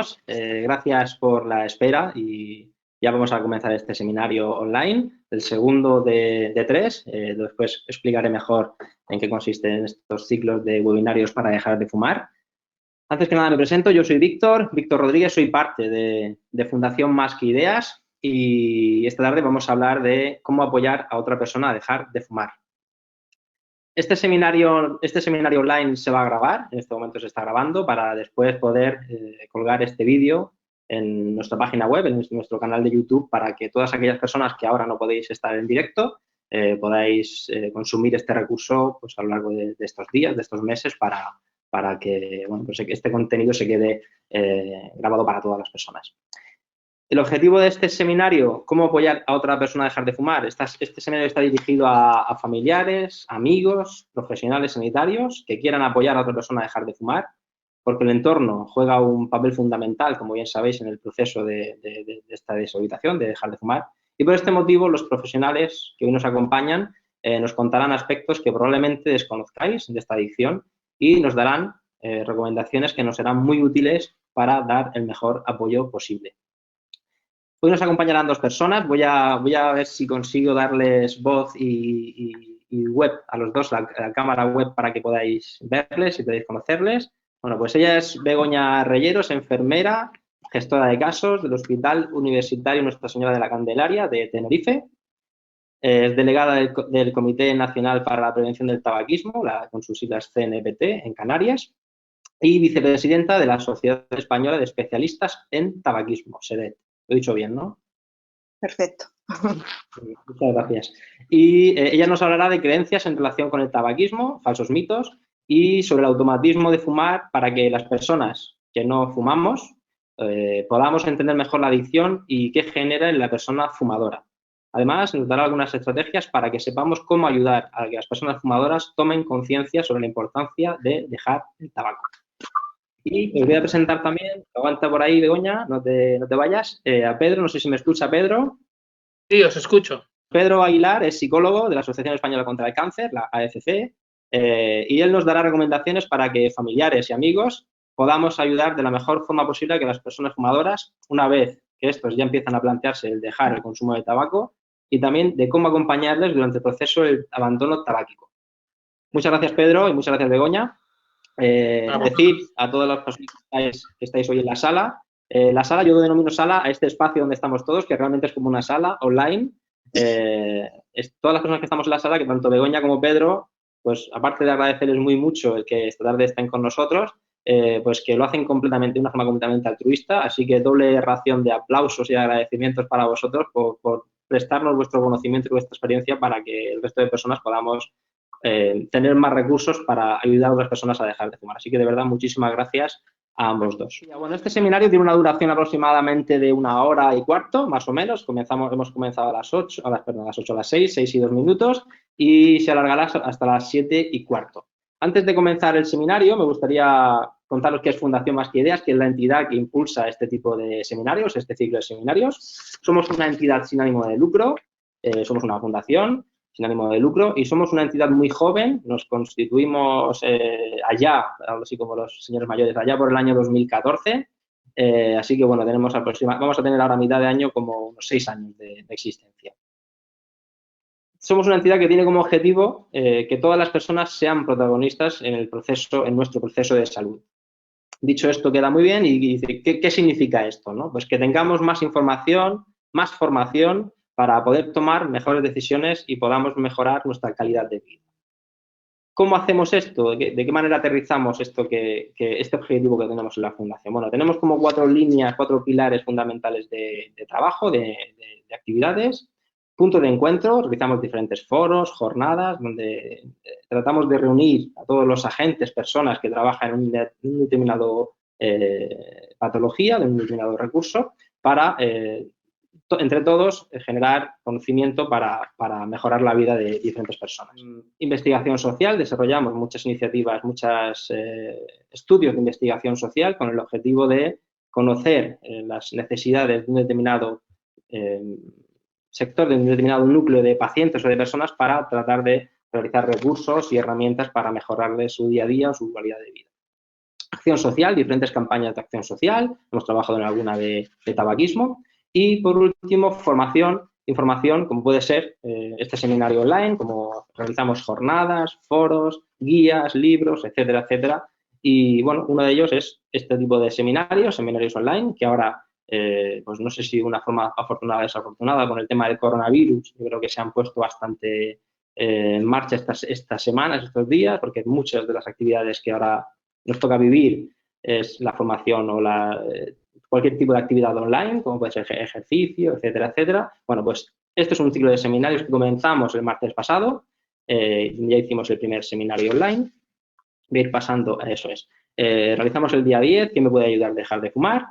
todos. Gracias por la espera y ya vamos a comenzar este seminario online, el segundo de tres. Después explicaré mejor en qué consisten estos ciclos de webinarios para dejar de fumar. Antes que nada me presento, yo soy Víctor Rodríguez, soy parte de Fundación Más que Ideas y esta tarde vamos a hablar de cómo apoyar a otra persona a dejar de fumar. Este seminario online se va a grabar, en este momento se está grabando, para después poder colgar este vídeo en nuestra página web, en nuestro canal de YouTube, para que todas aquellas personas que ahora no podéis estar en directo podáis consumir este recurso pues, a lo largo de estos días, de estos meses, para que bueno, pues este contenido se quede grabado para todas las personas. El objetivo de este seminario, cómo apoyar a otra persona a dejar de fumar. Este seminario está dirigido a familiares, amigos, profesionales sanitarios que quieran apoyar a otra persona a dejar de fumar, porque el entorno juega un papel fundamental, como bien sabéis, en el proceso de esta deshabilitación, de dejar de fumar. Y por este motivo, los profesionales que hoy nos acompañan nos contarán aspectos que probablemente desconozcáis de esta adicción y nos darán recomendaciones que nos serán muy útiles para dar el mejor apoyo posible. Hoy nos acompañarán dos personas. Voy a ver si consigo darles voz y web a los dos, la cámara web, para que podáis verles y podáis conocerles. Bueno, pues ella es Begoña Reyeros, enfermera, gestora de casos del Hospital Universitario Nuestra Señora de la Candelaria de Tenerife. Es delegada del Comité Nacional para la Prevención del Tabaquismo, con sus siglas CNPT, en Canarias, y vicepresidenta de la Sociedad Española de Especialistas en Tabaquismo, SEDET. Lo he dicho bien, ¿no? Perfecto. Muchas gracias. Y ella nos hablará de creencias en relación con el tabaquismo, falsos mitos, y sobre el automatismo de fumar para que las personas que no fumamos podamos entender mejor la adicción y qué genera en la persona fumadora. Además, nos dará algunas estrategias para que sepamos cómo ayudar a que las personas fumadoras tomen conciencia sobre la importancia de dejar el tabaco. Y os voy a presentar también, aguanta por ahí, Begoña, no te vayas, a Pedro, no sé si me escucha Pedro. Sí, os escucho. Pedro Aguilar es psicólogo de la Asociación Española contra el Cáncer, la AECC, y él nos dará recomendaciones para que familiares y amigos podamos ayudar de la mejor forma posible a que las personas fumadoras, una vez que estos ya empiezan a plantearse el dejar el consumo de tabaco, y también de cómo acompañarles durante el proceso del abandono tabáquico. Muchas gracias, Pedro, y muchas gracias, Begoña. Decir a todas las personas que estáis hoy en la sala, yo denomino sala a este espacio donde estamos todos, que realmente es como una sala online. Todas las personas que estamos en la sala, que tanto Begoña como Pedro, pues aparte de agradecerles muy mucho el que esta tarde estén con nosotros, pues que lo hacen completamente, de una forma completamente altruista, así que doble ración de aplausos y agradecimientos para vosotros por prestarnos vuestro conocimiento y vuestra experiencia para que el resto de personas podamos tener más recursos para ayudar a otras personas a dejar de fumar. Así que, de verdad, muchísimas gracias a ambos dos. Bueno, este seminario tiene una duración aproximadamente de 1 hora y cuarto, más o menos. Hemos comenzado a las 8, a las 6 y 2 minutos, y se alargará hasta las 7 y cuarto. Antes de comenzar el seminario, me gustaría contaros qué es Fundación Más que Ideas, que es la entidad que impulsa este tipo de seminarios, este ciclo de seminarios. Somos una entidad sin ánimo de lucro, somos una fundación sin ánimo de lucro, y somos una entidad muy joven. Nos constituimos allá, así como los señores mayores, allá por el año 2014, así que, bueno, vamos a tener ahora a mitad de año como unos 6 años de existencia. Somos una entidad que tiene como objetivo que todas las personas sean protagonistas en nuestro proceso de salud. Dicho esto, queda muy bien, y dice, ¿qué significa esto, no? Pues que tengamos más información, más formación, para poder tomar mejores decisiones y podamos mejorar nuestra calidad de vida. ¿Cómo hacemos esto? ¿De qué manera aterrizamos este objetivo que tenemos en la Fundación? Bueno, tenemos como 4 pilares fundamentales de trabajo, de actividades. Punto de encuentro, realizamos diferentes foros, jornadas, donde tratamos de reunir a todos los agentes, personas que trabajan en un determinado patología, de un determinado recurso, para entre todos generar conocimiento para mejorar la vida de diferentes personas. Investigación social, desarrollamos muchas iniciativas, muchos estudios de investigación social con el objetivo de conocer las necesidades de un determinado sector, de un determinado núcleo de pacientes o de personas, para tratar de realizar recursos y herramientas para mejorarles su día a día o su calidad de vida. acción social, diferentes campañas de acción social, hemos trabajado en alguna de tabaquismo y, por último, formación, información, como puede ser este seminario online, como realizamos jornadas, foros, guías, libros, etcétera, etcétera. Y, bueno, uno de ellos es este tipo de seminarios online, que ahora, pues no sé si de una forma afortunada o desafortunada, con el tema del coronavirus, yo creo que se han puesto bastante en marcha estas semanas, estos días, porque muchas de las actividades que ahora nos toca vivir es la formación o cualquier tipo de actividad online, como puede ser ejercicio, etcétera, etcétera. Bueno, pues este es un ciclo de seminarios que comenzamos el martes pasado. Ya hicimos el primer seminario online. Voy a ir pasando, eso es. Realizamos el día 10, ¿quién me puede ayudar a dejar de fumar?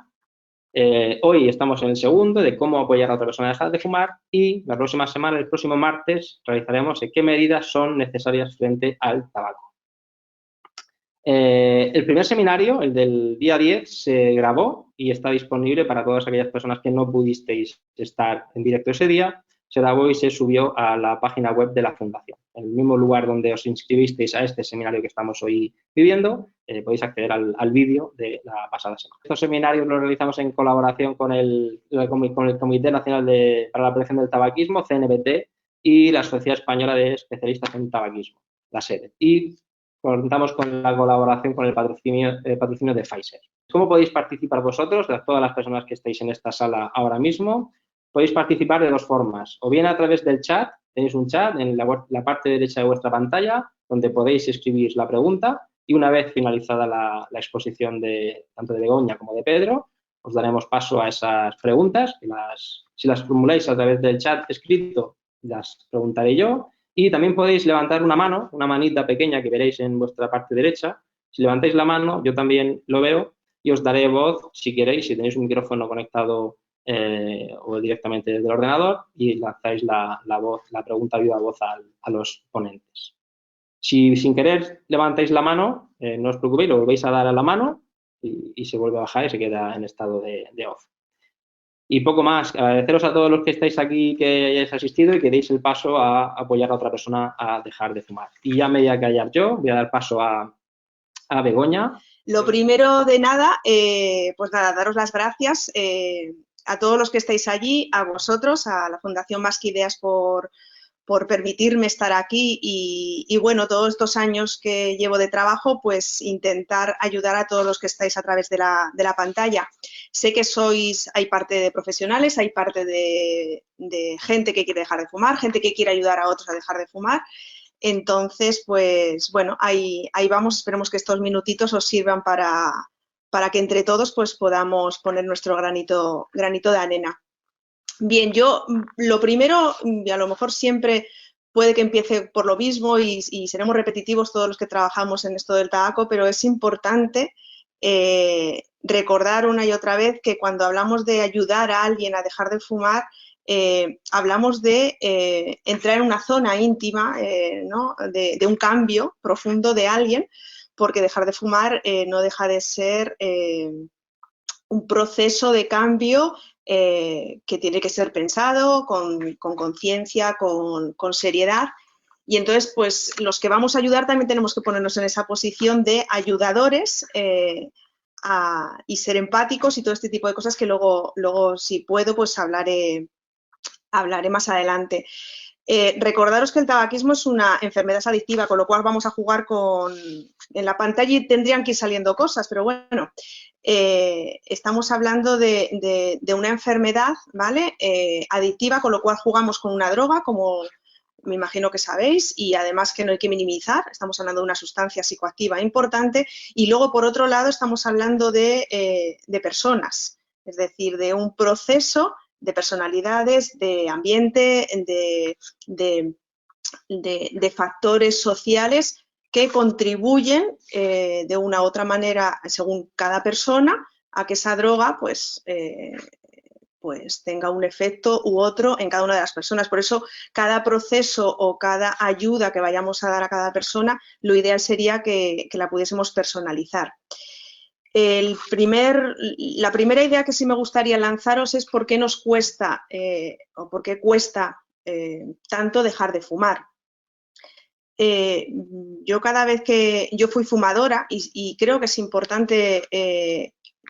Hoy estamos en el segundo, de cómo apoyar a otra persona a dejar de fumar, y la próxima semana, el próximo martes, realizaremos qué medidas son necesarias frente al tabaco. El primer seminario, el del día 10, se grabó y está disponible para todas aquellas personas que no pudisteis estar en directo ese día. Se grabó y se subió a la página web de la Fundación. En el mismo lugar donde os inscribisteis a este seminario que estamos hoy viviendo, podéis acceder al vídeo de la pasada semana. Estos seminarios los realizamos en colaboración con el Comité Nacional para la Prevención del Tabaquismo, CNBT, y la Sociedad Española de Especialistas en Tabaquismo, la SEDE. Y contamos con la colaboración con el patrocinio de Pfizer. ¿Cómo podéis participar vosotros, todas las personas que estáis en esta sala ahora mismo? Podéis participar de dos formas, o bien a través del chat, tenéis un chat en la parte derecha de vuestra pantalla, donde podéis escribir la pregunta, y una vez finalizada la exposición tanto de Begoña como de Pedro, os daremos paso a esas preguntas, si las formuláis a través del chat escrito, las preguntaré yo. Y también podéis levantar una mano, una manita pequeña que veréis en vuestra parte derecha. Si levantáis la mano, yo también lo veo y os daré voz si queréis, si tenéis un micrófono conectado o directamente desde el ordenador, y lanzáis la pregunta viva voz a los ponentes. Si sin querer levantáis la mano, no os preocupéis, lo volvéis a dar a la mano y se vuelve a bajar y se queda en estado de off. Y poco más, agradeceros a todos los que estáis aquí que hayáis asistido y que deis el paso a apoyar a otra persona a dejar de fumar. Y ya me voy a callar yo, voy a dar paso a Begoña. Lo primero de nada, pues nada, daros las gracias a todos los que estáis allí, a vosotros, a la Fundación Más que Ideas por permitirme estar aquí y bueno, todos estos años que llevo de trabajo, pues intentar ayudar a todos los que estáis a través de la pantalla. Sé que hay parte de profesionales, hay parte de gente que quiere dejar de fumar, gente que quiere ayudar a otros a dejar de fumar. Entonces, pues bueno, ahí vamos. Esperemos que estos minutitos os sirvan para que entre todos pues podamos poner nuestro granito de arena. Bien, yo lo primero, y a lo mejor siempre puede que empiece por lo mismo y seremos repetitivos todos los que trabajamos en esto del tabaco, pero es importante recordar una y otra vez que cuando hablamos de ayudar a alguien a dejar de fumar, hablamos de entrar en una zona íntima, ¿no? de un cambio profundo de alguien, porque dejar de fumar no deja de ser un proceso de cambio que tiene que ser pensado con conciencia, con seriedad. Y entonces, pues los que vamos a ayudar también tenemos que ponernos en esa posición de ayudadores y ser empáticos y todo este tipo de cosas que luego si puedo, pues hablaré más adelante. Recordaros que el tabaquismo es una enfermedad adictiva, con lo cual vamos a jugar en la pantalla y tendrían que ir saliendo cosas, pero bueno, estamos hablando de una enfermedad, ¿vale? Adictiva, con lo cual jugamos con una droga, como me imagino que sabéis, y además que no hay que minimizar, estamos hablando de una sustancia psicoactiva importante, y luego por otro lado estamos hablando de personas, es decir, de un proceso de personalidades, de ambiente, de factores sociales que contribuyen de una u otra manera, según cada persona, a que esa droga pues tenga un efecto u otro en cada una de las personas. Por eso, cada proceso o cada ayuda que vayamos a dar a cada persona, lo ideal sería que la pudiésemos personalizar. La primera idea que sí me gustaría lanzaros es por qué nos cuesta o por qué cuesta tanto dejar de fumar. yo cada vez que yo fui fumadora y creo que es importante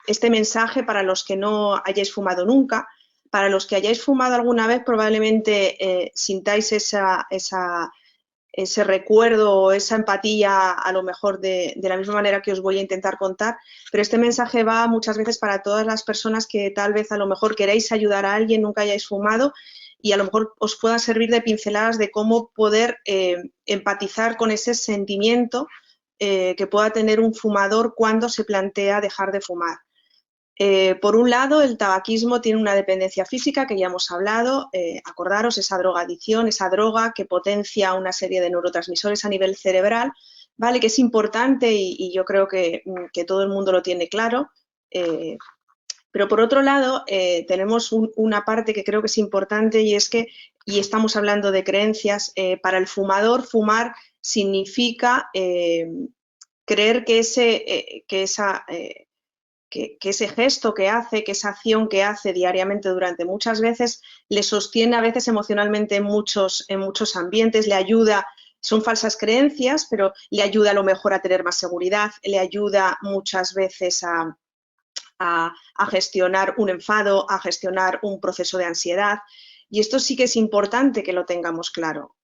este mensaje para los que no hayáis fumado nunca, para los que hayáis fumado alguna vez probablemente sintáis ese recuerdo o esa empatía a lo mejor de la misma manera que os voy a intentar contar, pero este mensaje va muchas veces para todas las personas que tal vez a lo mejor queréis ayudar a alguien, nunca hayáis fumado y a lo mejor os pueda servir de pinceladas de cómo poder empatizar con ese sentimiento que pueda tener un fumador cuando se plantea dejar de fumar. Por un lado, el tabaquismo tiene una dependencia física que ya hemos hablado, acordaros, esa drogadicción, esa droga que potencia una serie de neurotransmisores a nivel cerebral, ¿vale? Que es importante y yo creo que todo el mundo lo tiene claro. Pero por otro lado, tenemos una parte que creo que es importante y es que, y estamos hablando de creencias, para el fumador, fumar significa creer que ese gesto que hace, que esa acción que hace diariamente durante muchas veces, le sostiene a veces emocionalmente en muchos ambientes, le ayuda, son falsas creencias, pero le ayuda a lo mejor a tener más seguridad, le ayuda muchas veces a gestionar un enfado, a gestionar un proceso de ansiedad. Y esto sí que es importante que lo tengamos claro.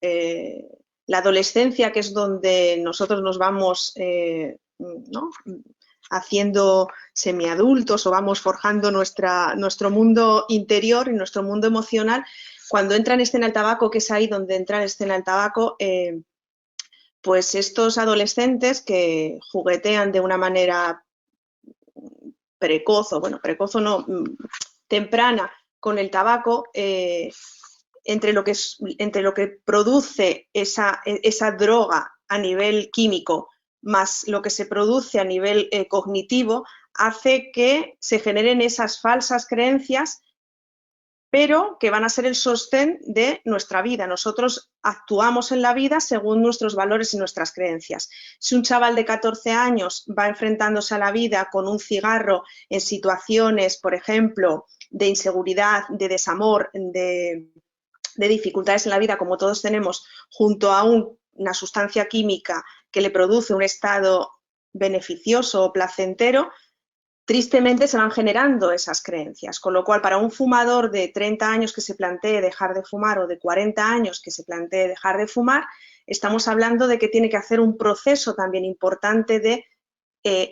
La adolescencia, que es donde nosotros nos vamos ¿no? haciendo semiadultos o vamos forjando nuestro mundo interior y nuestro mundo emocional, cuando entra en escena el tabaco, que es ahí donde entra en escena el tabaco, pues estos adolescentes que juguetean de una manera precoz, o bueno, precoz o no, temprana con el tabaco, entre lo que produce esa droga a nivel químico más lo que se produce a nivel cognitivo, hace que se generen esas falsas creencias, pero que van a ser el sostén de nuestra vida. Nosotros actuamos en la vida según nuestros valores y nuestras creencias. Si un chaval de 14 años va enfrentándose a la vida con un cigarro en situaciones, por ejemplo, de inseguridad, de desamor, de dificultades en la vida, como todos tenemos, junto a una sustancia química que le produce un estado beneficioso o placentero, tristemente se van generando esas creencias, con lo cual para un fumador de 30 años que se plantee dejar de fumar o de 40 años que se plantee dejar de fumar, estamos hablando de que tiene que hacer un proceso también importante de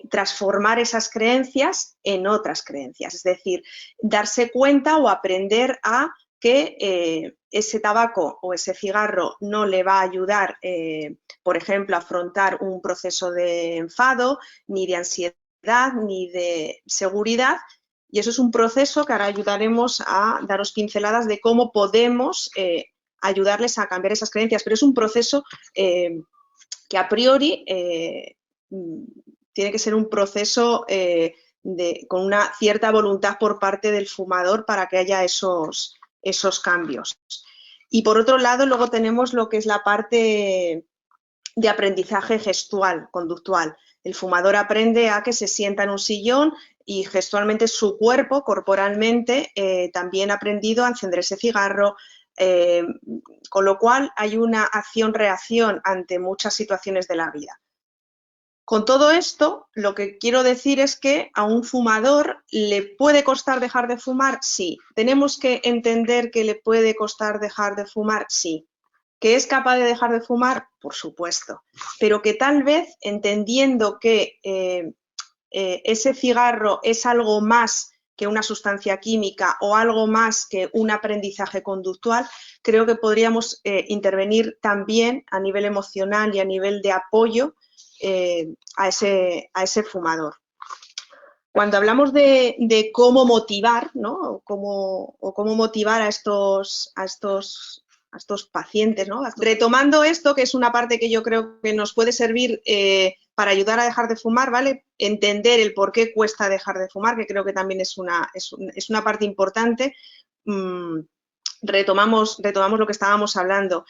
transformar esas creencias en otras creencias, es decir, darse cuenta o aprender a que ese tabaco o ese cigarro no le va a ayudar, por ejemplo, a afrontar un proceso de enfado ni de ansiedad ni de seguridad, y eso es un proceso que ahora ayudaremos a daros pinceladas de cómo podemos ayudarles a cambiar esas creencias, pero es un proceso que a priori tiene que ser un proceso con una cierta voluntad por parte del fumador para que haya esos cambios. Y por otro lado, luego tenemos lo que es la parte de aprendizaje gestual, conductual. El fumador aprende a que se sienta en un sillón y gestualmente su cuerpo, corporalmente, también ha aprendido a encender ese cigarro, con lo cual hay una acción-reacción ante muchas situaciones de la vida. Con todo esto, lo que quiero decir es que a un fumador le puede costar dejar de fumar, sí. ¿Tenemos que entender que le puede costar dejar de fumar? Sí. ¿Que es capaz de dejar de fumar? Por supuesto. Pero que tal vez, entendiendo que ese cigarro es algo más que una sustancia química o algo más que un aprendizaje conductual, creo que podríamos intervenir también a nivel emocional y a nivel de apoyo a ese fumador. Cuando hablamos de cómo motivar, ¿no? o cómo motivar a estos pacientes, ¿no? Retomando esto, que es una parte que yo creo que nos puede servir para ayudar a dejar de fumar, ¿vale? Entender el por qué cuesta dejar de fumar, que creo que también es una parte importante. Retomamos lo que estábamos hablando.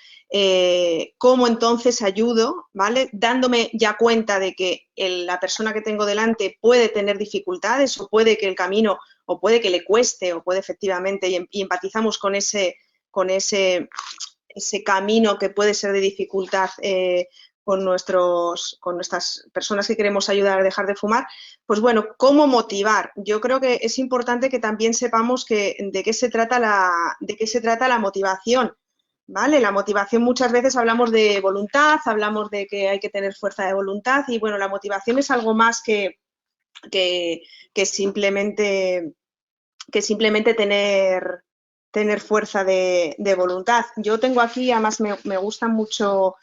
¿Cómo entonces ayudo? ¿Vale? Dándome ya cuenta de que la persona que tengo delante puede tener dificultades o puede que el camino, o puede que le cueste, o puede efectivamente, y empatizamos con ese ese camino que puede ser de dificultad con nuestras personas que queremos ayudar a dejar de fumar, pues bueno, ¿cómo motivar? Yo creo que es importante que también sepamos de qué se trata la motivación, ¿vale? La motivación, muchas veces hablamos de voluntad, hablamos de que hay que tener fuerza de voluntad y bueno, la motivación es algo más que simplemente tener fuerza de voluntad. Yo tengo aquí, además me gusta mucho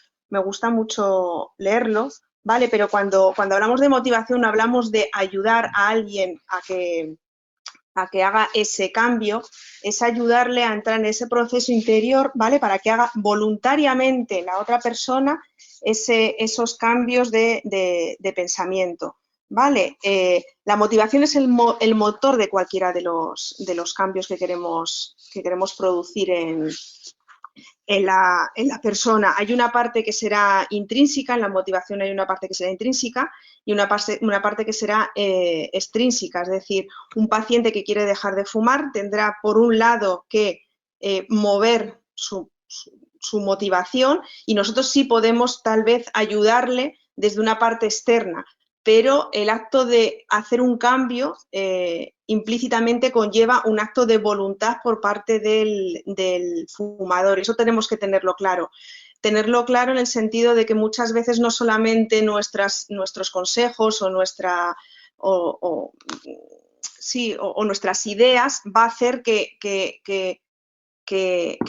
leerlo, ¿vale? Pero cuando hablamos de motivación hablamos de ayudar a alguien a que haga ese cambio, es ayudarle a entrar en ese proceso interior, ¿vale? Para que haga voluntariamente la otra persona esos cambios de pensamiento, ¿vale? La motivación es el motor de cualquiera de los cambios que queremos producir en la persona. Hay una parte que será intrínseca, en la motivación hay una parte que será intrínseca y una parte que será extrínseca, es decir, un paciente que quiere dejar de fumar tendrá por un lado que mover su motivación y nosotros sí podemos tal vez ayudarle desde una parte externa, pero el acto de hacer un cambio implícitamente conlleva un acto de voluntad por parte del fumador. Eso tenemos que tenerlo claro. Tenerlo claro en el sentido de que muchas veces no solamente nuestros consejos o nuestras ideas va a hacer que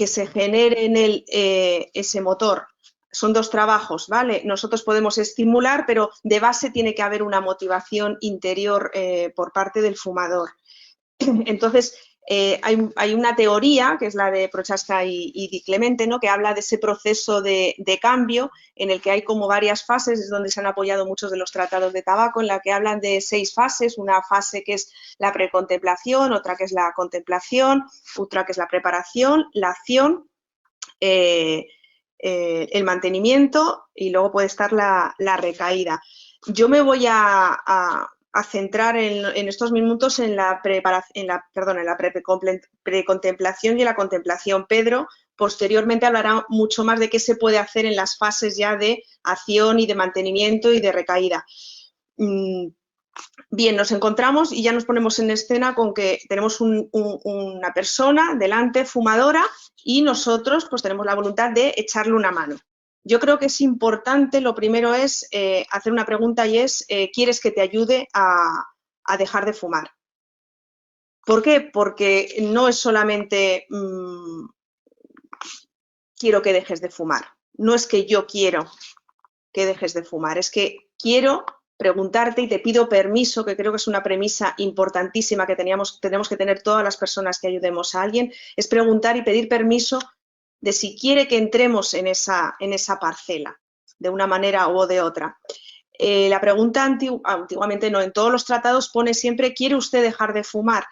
se genere en él ese motor. Son dos trabajos, ¿vale? Nosotros podemos estimular, pero de base tiene que haber una motivación interior por parte del fumador. Entonces, hay una teoría, que es la de Prochaska y Di Clemente, ¿no? Que habla de ese proceso de cambio en el que hay como varias fases, es donde se han apoyado muchos de los tratados de tabaco, en la que hablan de 6 fases, una fase que es la precontemplación, otra que es la contemplación, otra que es la preparación, la acción, el mantenimiento y luego puede estar la recaída. Yo me voy a centrar en estos minutos en la precontemplación y en la contemplación. Pedro posteriormente hablará mucho más de qué se puede hacer en las fases ya de acción y de mantenimiento y de recaída. Bien, nos encontramos y ya nos ponemos en escena con que tenemos una persona delante, fumadora, y nosotros pues tenemos la voluntad de echarle una mano. Yo creo que es importante, lo primero es hacer una pregunta y es, ¿quieres que te ayude a dejar de fumar? ¿Por qué? Porque no es solamente quiero que dejes de fumar. No es que yo quiero que dejes de fumar, es que quiero preguntarte y te pido permiso, que creo que es una premisa importantísima que tenemos que tener todas las personas que ayudemos a alguien, es preguntar y pedir permiso de si quiere que entremos en esa parcela, de una manera o de otra. La pregunta antiguamente no, en todos los tratados pone siempre ¿quiere usted dejar de fumar?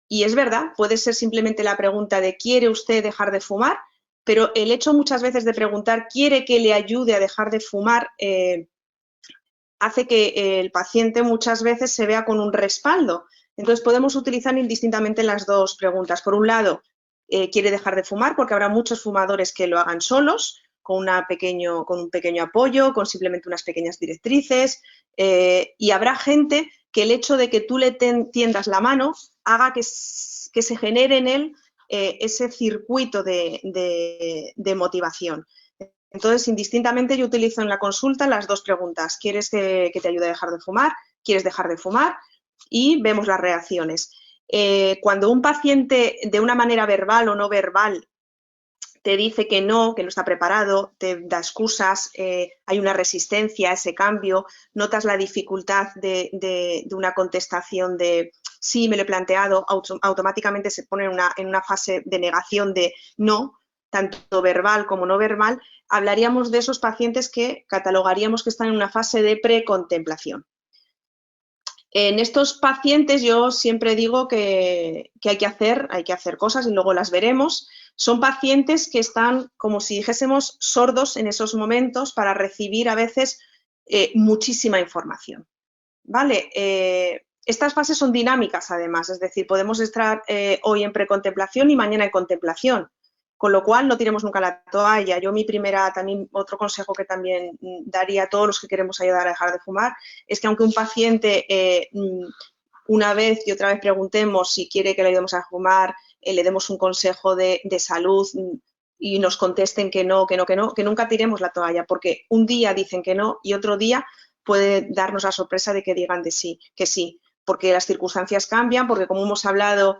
Y es verdad, puede ser simplemente la pregunta de ¿quiere usted dejar de fumar? Pero el hecho muchas veces de preguntar ¿quiere que le ayude a dejar de fumar? Hace que el paciente muchas veces se vea con un respaldo. Entonces podemos utilizar indistintamente las dos preguntas. Por un lado, quiere dejar de fumar porque habrá muchos fumadores que lo hagan solos, con un pequeño apoyo, con simplemente unas pequeñas directrices, y habrá gente que el hecho de que tú le tiendas la mano haga que se genere en él ese circuito de motivación. Entonces, indistintamente yo utilizo en la consulta las dos preguntas. ¿Quieres que te ayude a dejar de fumar? ¿Quieres dejar de fumar? Y vemos las reacciones. Cuando un paciente de una manera verbal o no verbal te dice que no está preparado, te da excusas, hay una resistencia a ese cambio, notas la dificultad de una contestación de sí, me lo he planteado, automáticamente se pone en una fase de negación de no, tanto verbal como no verbal, hablaríamos de esos pacientes que catalogaríamos que están en una fase de precontemplación. En estos pacientes yo siempre digo que hay que hacer cosas y luego las veremos. Son pacientes que están, como si dijésemos, sordos en esos momentos para recibir a veces muchísima información, ¿vale? Estas fases son dinámicas además, es decir, podemos estar hoy en precontemplación y mañana en contemplación. Con lo cual, no tiremos nunca la toalla. Yo también otro consejo que también daría a todos los que queremos ayudar a dejar de fumar es que aunque un paciente una vez y otra vez preguntemos si quiere que le ayudemos a fumar, le demos un consejo de salud y nos contesten que no, que nunca tiremos la toalla, porque un día dicen que no y otro día puede darnos la sorpresa de que digan que sí, porque las circunstancias cambian, porque como hemos hablado,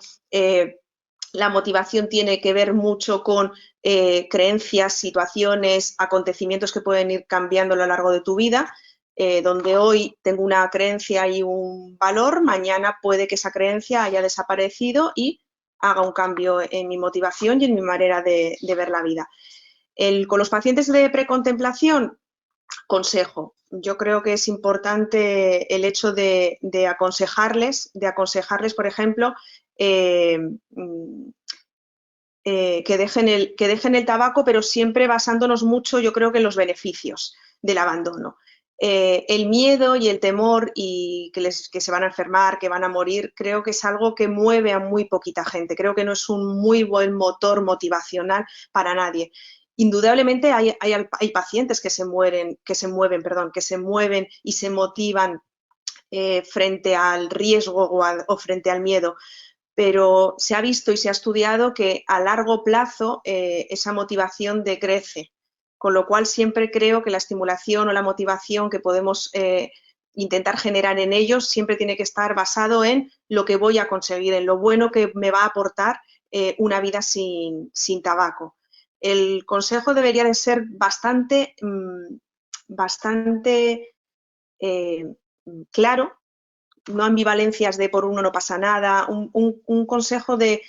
la motivación tiene que ver mucho con creencias, situaciones, acontecimientos que pueden ir cambiando a lo largo de tu vida, donde hoy tengo una creencia y un valor, mañana puede que esa creencia haya desaparecido y haga un cambio en mi motivación y en mi manera de ver la vida. Con los pacientes de precontemplación, consejo. Yo creo que es importante el hecho de aconsejarles, por ejemplo, que dejen el tabaco, pero siempre basándonos mucho, yo creo que en los beneficios del abandono. El miedo y el temor y que se van a enfermar, que van a morir, creo que es algo que mueve a muy poquita gente. Creo que no es un muy buen motor motivacional para nadie. Indudablemente hay pacientes que se mueven y se motivan frente al riesgo o frente al miedo, pero se ha visto y se ha estudiado que a largo plazo esa motivación decrece, con lo cual siempre creo que la estimulación o la motivación que podemos intentar generar en ellos siempre tiene que estar basado en lo que voy a conseguir, en lo bueno que me va a aportar una vida sin tabaco. El consejo debería de ser bastante claro, no ambivalencias de por uno no pasa nada, un consejo de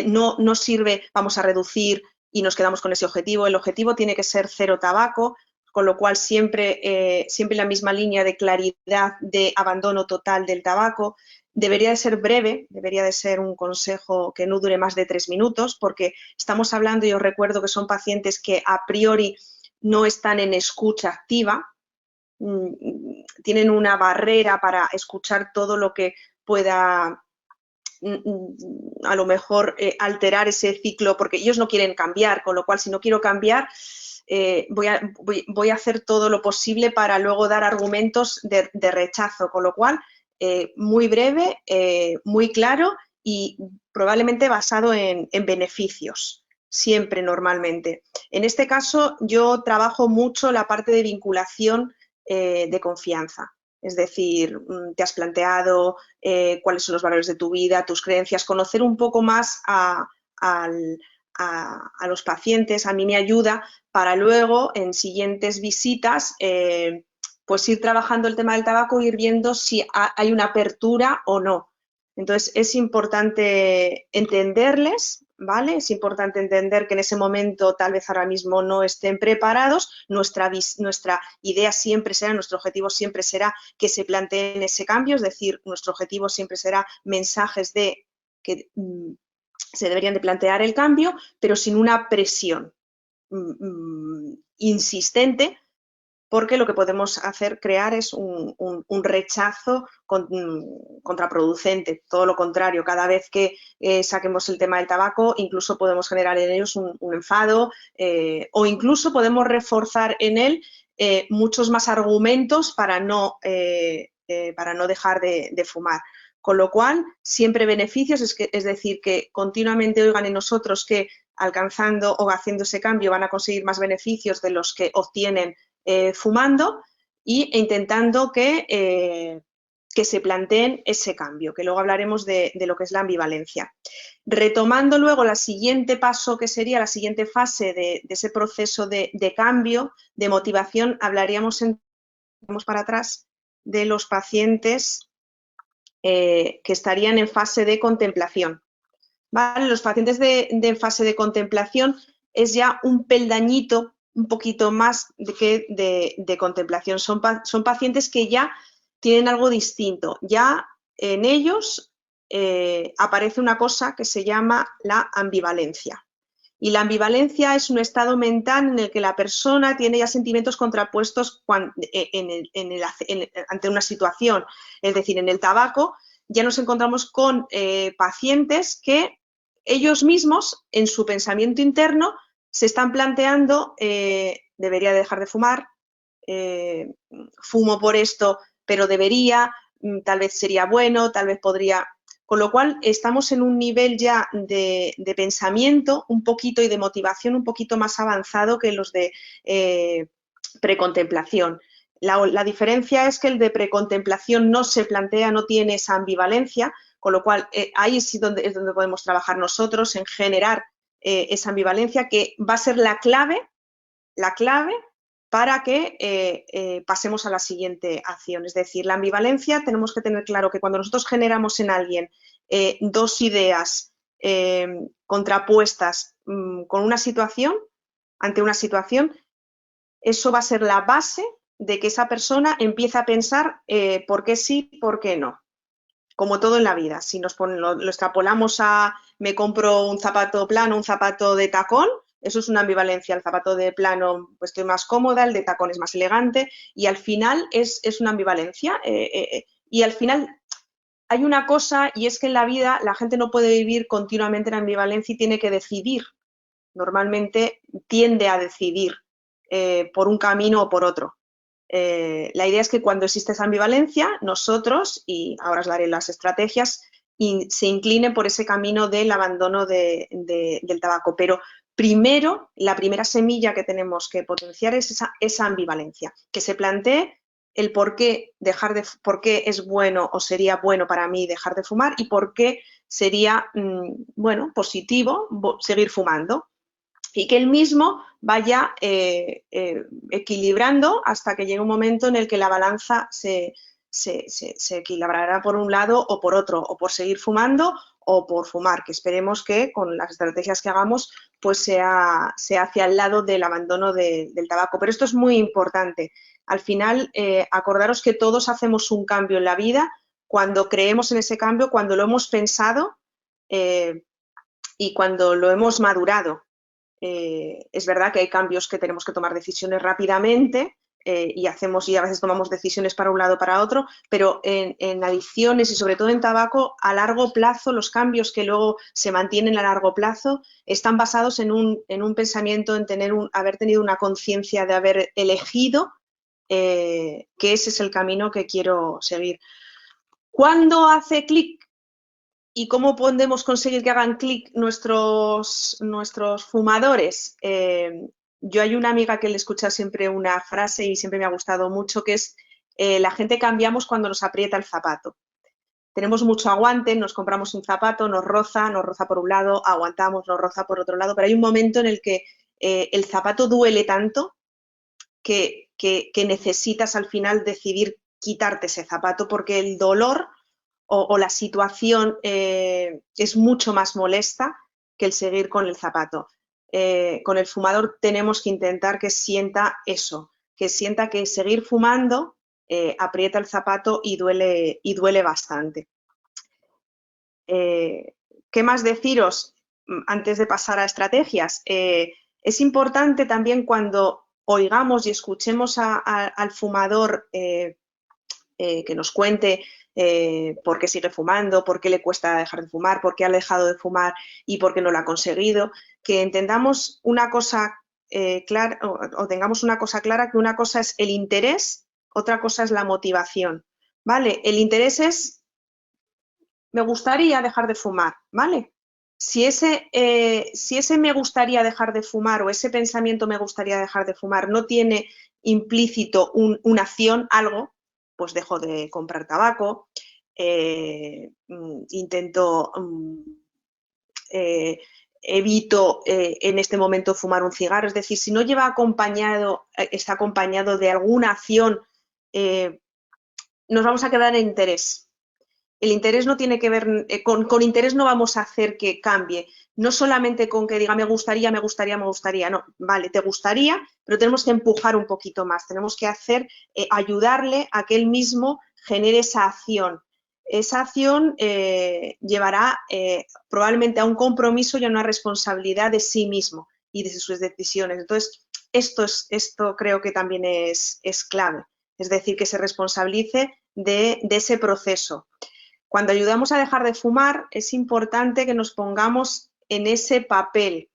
no sirve, vamos a reducir y nos quedamos con ese objetivo. El objetivo tiene que ser 0 tabaco, con lo cual siempre la misma línea de claridad de abandono total del tabaco. Debería de ser breve, debería de ser un consejo que no dure más de 3 minutos, porque estamos hablando, y os recuerdo que son pacientes que a priori no están en escucha activa, tienen una barrera para escuchar todo lo que pueda a lo mejor alterar ese ciclo, porque ellos no quieren cambiar, con lo cual si no quiero cambiar voy a hacer todo lo posible para luego dar argumentos de rechazo, con lo cual muy breve, muy claro y probablemente basado en beneficios, siempre normalmente. En este caso yo trabajo mucho la parte de vinculación de confianza. Es decir, te has planteado cuáles son los valores de tu vida, tus creencias, conocer un poco más a los pacientes, a mí me ayuda para luego en siguientes visitas pues ir trabajando el tema del tabaco e ir viendo si hay una apertura o no. Entonces es importante entenderles, ¿vale? Es importante entender que en ese momento tal vez ahora mismo no estén preparados. Nuestra idea siempre será, nuestro objetivo siempre será que se planteen ese cambio, es decir, nuestro objetivo siempre será mensajes de que se deberían de plantear el cambio, pero sin una presión insistente, porque lo que podemos crear es un rechazo contraproducente. Todo lo contrario, cada vez que saquemos el tema del tabaco, incluso podemos generar en ellos un enfado o incluso podemos reforzar en él muchos más argumentos para no dejar de fumar. Con lo cual, siempre beneficios, es decir, que continuamente oigan en nosotros que alcanzando o haciendo ese cambio van a conseguir más beneficios de los que obtienen fumando e intentando que se planteen ese cambio, que luego hablaremos de lo que es la ambivalencia. Retomando luego el siguiente paso, que sería la siguiente fase de ese proceso de cambio, de motivación, hablaríamos, vamos para atrás, de los pacientes que estarían en fase de contemplación. ¿Vale? Los pacientes de fase de contemplación es ya un peldañito un poquito más de contemplación. Son pacientes que ya tienen algo distinto. Ya en ellos aparece una cosa que se llama la ambivalencia. Y la ambivalencia es un estado mental en el que la persona tiene ya sentimientos contrapuestos ante una situación. Es decir, en el tabaco ya nos encontramos con pacientes que ellos mismos, en su pensamiento interno, se están planteando, debería dejar de fumar, fumo por esto, pero debería, tal vez sería bueno, tal vez podría... Con lo cual, estamos en un nivel ya de pensamiento un poquito y de motivación un poquito más avanzado que los de precontemplación. La diferencia es que el de precontemplación no se plantea, no tiene esa ambivalencia, con lo cual ahí sí es donde podemos trabajar nosotros en generar esa ambivalencia que va a ser la clave para que pasemos a la siguiente acción. Es decir, la ambivalencia tenemos que tener claro que cuando nosotros generamos en alguien dos ideas contrapuestas con una situación, ante una situación, eso va a ser la base de que esa persona empiece a pensar por qué sí, por qué no. Como todo en la vida, si lo extrapolamos a me compro un zapato plano, un zapato de tacón, eso es una ambivalencia. El zapato de plano pues estoy más cómoda, el de tacón es más elegante y al final es una ambivalencia. Y al final hay una cosa y es que en la vida la gente no puede vivir continuamente en ambivalencia y tiene que decidir. Normalmente tiende a decidir por un camino o por otro. La idea es que cuando existe esa ambivalencia, nosotros, y ahora os daré las estrategias, se incline por ese camino del abandono del tabaco. Pero primero, la primera semilla que tenemos que potenciar es esa ambivalencia, que se plantee el por qué es bueno o sería bueno para mí dejar de fumar y por qué sería bueno, positivo seguir fumando. Y que él mismo vaya equilibrando hasta que llegue un momento en el que la balanza se equilibrará por un lado o por otro, o por seguir fumando o por fumar, que esperemos que con las estrategias que hagamos pues sea hacia el lado del abandono del tabaco. Pero esto es muy importante. Al final, acordaros que todos hacemos un cambio en la vida cuando creemos en ese cambio, cuando lo hemos pensado y cuando lo hemos madurado. Es verdad que hay cambios que tenemos que tomar decisiones rápidamente y a veces tomamos decisiones para un lado o para otro, pero en adicciones y sobre todo en tabaco, a largo plazo, los cambios que luego se mantienen a largo plazo están basados en un pensamiento, en haber tenido una conciencia de haber elegido que ese es el camino que quiero seguir. ¿Cuándo hace clic? ¿Y cómo podemos conseguir que hagan clic nuestros fumadores? Yo hay una amiga que le escucha siempre una frase y siempre me ha gustado mucho, que es la gente cambiamos cuando nos aprieta el zapato. Tenemos mucho aguante, nos compramos un zapato, nos roza por un lado, aguantamos, nos roza por otro lado, pero hay un momento en el que el zapato duele tanto que necesitas al final decidir quitarte ese zapato porque el dolor o la situación es mucho más molesta que el seguir con el zapato. Con el fumador tenemos que intentar que sienta eso, que sienta que seguir fumando aprieta el zapato y duele bastante. ¿Qué más deciros antes de pasar a estrategias? Es importante también cuando oigamos y escuchemos al fumador que nos cuente por qué sigue fumando, por qué le cuesta dejar de fumar, por qué ha dejado de fumar y por qué no lo ha conseguido, que entendamos una cosa clara o tengamos una cosa clara, que una cosa es el interés, otra cosa es la motivación, ¿vale? El interés es, me gustaría dejar de fumar, ¿vale? Si ese me gustaría dejar de fumar o ese pensamiento me gustaría dejar de fumar no tiene implícito una acción, algo, pues dejo de comprar tabaco, evito en este momento fumar un cigarro. Es decir, si no está acompañado de alguna acción, nos vamos a quedar en interés. El interés no tiene que ver, con interés no vamos a hacer que cambie, no solamente con que diga me gustaría, no, vale, te gustaría, pero tenemos que empujar un poquito más, tenemos que ayudarle a que él mismo genere esa acción. Esa acción llevará probablemente a un compromiso y a una responsabilidad de sí mismo y de sus decisiones. Entonces, esto creo que también es clave, es decir, que se responsabilice de ese proceso. Cuando ayudamos a dejar de fumar, es importante que nos pongamos en ese papel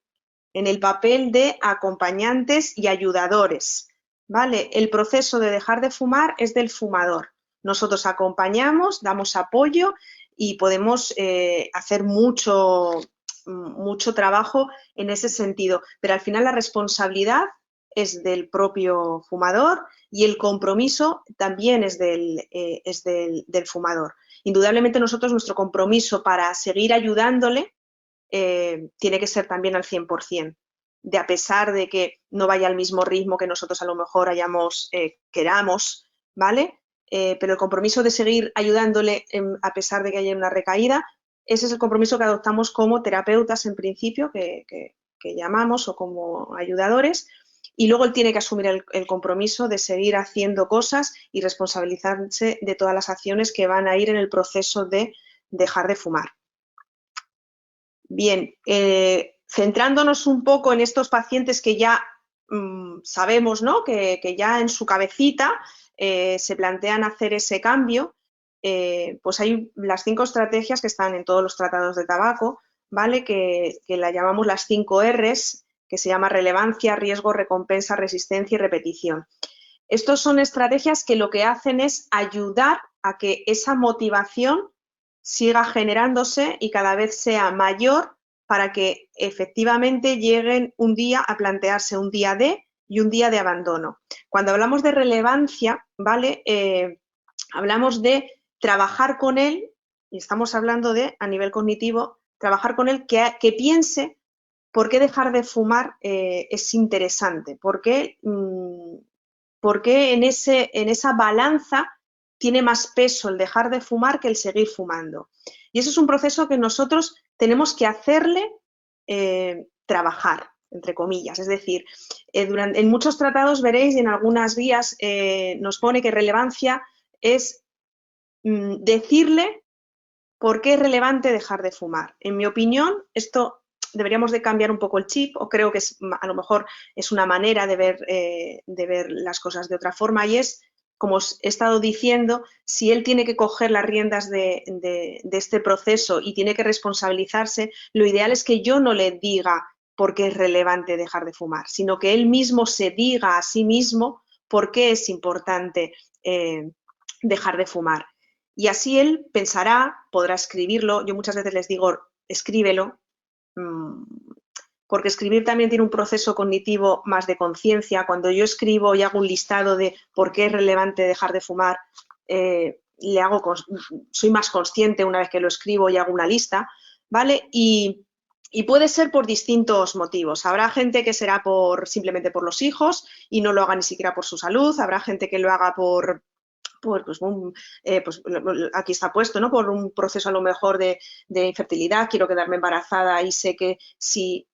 en el papel de acompañantes y ayudadores, ¿vale? El proceso de dejar de fumar es del fumador. Nosotros acompañamos, damos apoyo y podemos hacer mucho trabajo en ese sentido, pero al final la responsabilidad es del propio fumador y el compromiso también es del fumador. Indudablemente nosotros, nuestro compromiso para seguir ayudándole tiene que ser también al 100%, a pesar de que no vaya al mismo ritmo que nosotros a lo mejor queramos, ¿vale? Pero el compromiso de seguir ayudándole a pesar de que haya una recaída, ese es el compromiso que adoptamos como terapeutas en principio, que llamamos, o como ayudadores, y luego él tiene que asumir el compromiso de seguir haciendo cosas y responsabilizarse de todas las acciones que van a ir en el proceso de dejar de fumar. Bien, centrándonos un poco en estos pacientes que ya sabemos, ¿no?, que ya en su cabecita se plantean hacer ese cambio, pues hay las 5 estrategias que están en todos los tratados de tabaco, ¿vale?, que la llamamos las 5 Rs, que se llama relevancia, riesgo, recompensa, resistencia y repetición. Estas son estrategias que lo que hacen es ayudar a que esa motivación siga generándose y cada vez sea mayor para que efectivamente lleguen un día a plantearse un día de y un día de abandono. Cuando hablamos de relevancia, ¿vale?, hablamos de trabajar con él, y estamos hablando de, a nivel cognitivo, trabajar con él que piense por qué dejar de fumar es interesante, por qué en esa balanza tiene más peso el dejar de fumar que el seguir fumando. Y eso es un proceso que nosotros tenemos que hacerle trabajar, entre comillas. Es decir, en muchos tratados veréis, y en algunas guías nos pone que relevancia es decirle por qué es relevante dejar de fumar. En mi opinión, esto deberíamos de cambiar un poco el chip, o creo que a lo mejor es una manera de ver las cosas de otra forma, y es, como os he estado diciendo, si él tiene que coger las riendas de este proceso y tiene que responsabilizarse, lo ideal es que yo no le diga por qué es relevante dejar de fumar, sino que él mismo se diga a sí mismo por qué es importante dejar de fumar. Y así él pensará, podrá escribirlo. Yo muchas veces les digo, escríbelo, porque escribir también tiene un proceso cognitivo más de conciencia. Cuando yo escribo y hago un listado de por qué es relevante dejar de fumar, soy más consciente una vez que lo escribo y hago una lista, ¿vale? Y puede ser por distintos motivos. Habrá gente que será simplemente por los hijos y no lo haga ni siquiera por su salud. Habrá gente que lo haga aquí está puesto, ¿no?, por un proceso a lo mejor de infertilidad, quiero quedarme embarazada y sé que si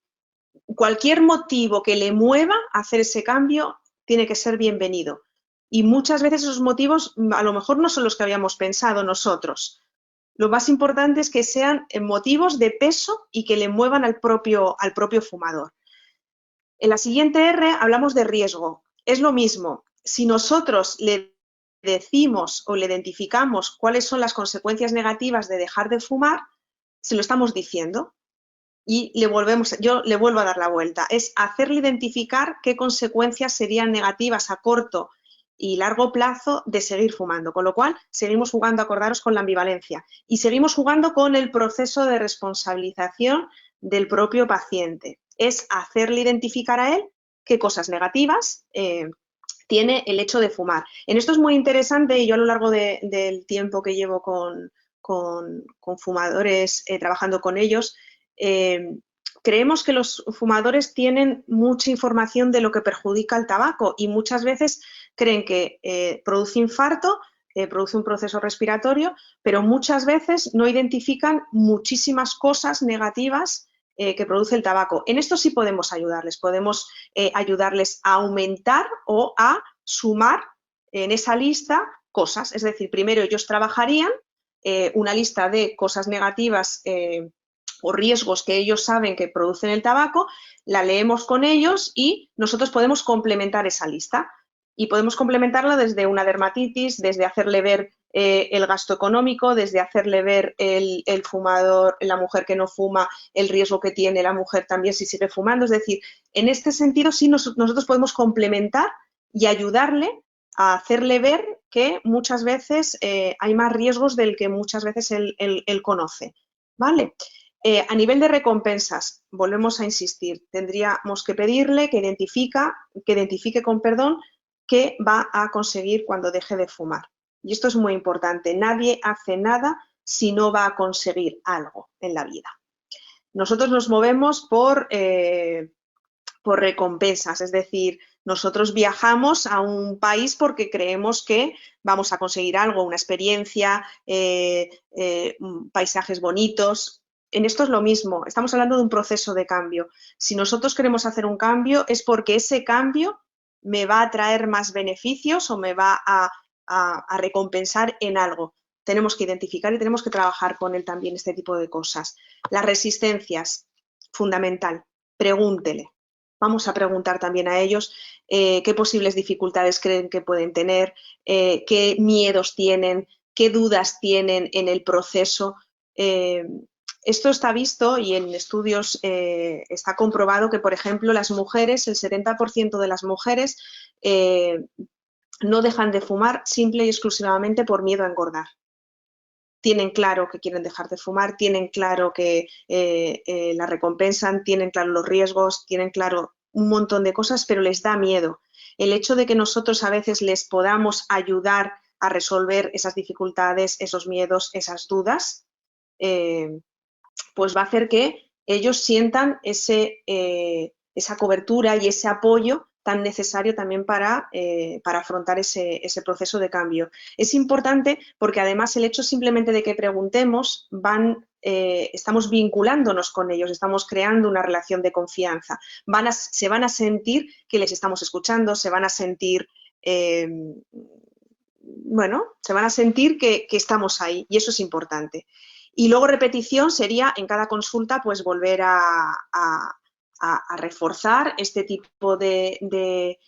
cualquier motivo que le mueva a hacer ese cambio tiene que ser bienvenido. Y muchas veces esos motivos a lo mejor no son los que habíamos pensado nosotros. Lo más importante es que sean motivos de peso y que le muevan al propio fumador. En la siguiente R hablamos de riesgo. Es lo mismo. Si nosotros le decimos o le identificamos cuáles son las consecuencias negativas de dejar de fumar, se lo estamos diciendo y yo le vuelvo a dar la vuelta. Es hacerle identificar qué consecuencias serían negativas a corto y largo plazo de seguir fumando, con lo cual seguimos jugando, acordaros, con la ambivalencia y seguimos jugando con el proceso de responsabilización del propio paciente. Es hacerle identificar a él qué cosas negativas tiene el hecho de fumar. En esto es muy interesante, y yo a lo largo del tiempo que llevo con fumadores, trabajando con ellos, creemos que los fumadores tienen mucha información de lo que perjudica el tabaco y muchas veces creen que produce infarto, produce un proceso respiratorio, pero muchas veces no identifican muchísimas cosas negativas que produce el tabaco. En esto sí podemos ayudarles a aumentar o a sumar en esa lista cosas. Es decir, primero ellos trabajarían una lista de cosas negativas o riesgos que ellos saben que producen el tabaco, la leemos con ellos y nosotros podemos complementar esa lista. Y podemos complementarlo desde una dermatitis, desde hacerle ver el gasto económico, desde hacerle ver el fumador, la mujer que no fuma, el riesgo que tiene la mujer también si sigue fumando. Es decir, en este sentido sí nosotros podemos complementar y ayudarle a hacerle ver que muchas veces hay más riesgos del que muchas veces él conoce, ¿vale? A nivel de recompensas, volvemos a insistir, tendríamos que pedirle que identifique con perdón qué va a conseguir cuando deje de fumar. Y esto es muy importante, nadie hace nada si no va a conseguir algo en la vida. Nosotros nos movemos por recompensas, es decir, nosotros viajamos a un país porque creemos que vamos a conseguir algo, una experiencia, paisajes bonitos. En esto es lo mismo, estamos hablando de un proceso de cambio. Si nosotros queremos hacer un cambio es porque ese cambio me va a traer más beneficios o me va a recompensar en algo. Tenemos que identificar y tenemos que trabajar con él también este tipo de cosas. Las resistencias, fundamental, pregúntele. Vamos a preguntar también a ellos qué posibles dificultades creen que pueden tener, qué miedos tienen, qué dudas tienen en el proceso. Esto está visto y en estudios está comprobado que, por ejemplo, las mujeres, el 70% de las mujeres no dejan de fumar simple y exclusivamente por miedo a engordar. Tienen claro que quieren dejar de fumar, tienen claro que la recompensan, tienen claro los riesgos, tienen claro un montón de cosas, pero les da miedo. El hecho de que nosotros a veces les podamos ayudar a resolver esas dificultades, esos miedos, esas dudas, pues va a hacer que ellos sientan esa cobertura y ese apoyo tan necesario también para afrontar ese proceso de cambio. Es importante porque además el hecho simplemente de que preguntemos, estamos vinculándonos con ellos, estamos creando una relación de confianza. Se van a sentir que les estamos escuchando, se van a sentir, se van a sentir que estamos ahí y eso es importante. Y luego repetición sería en cada consulta pues volver a reforzar este tipo de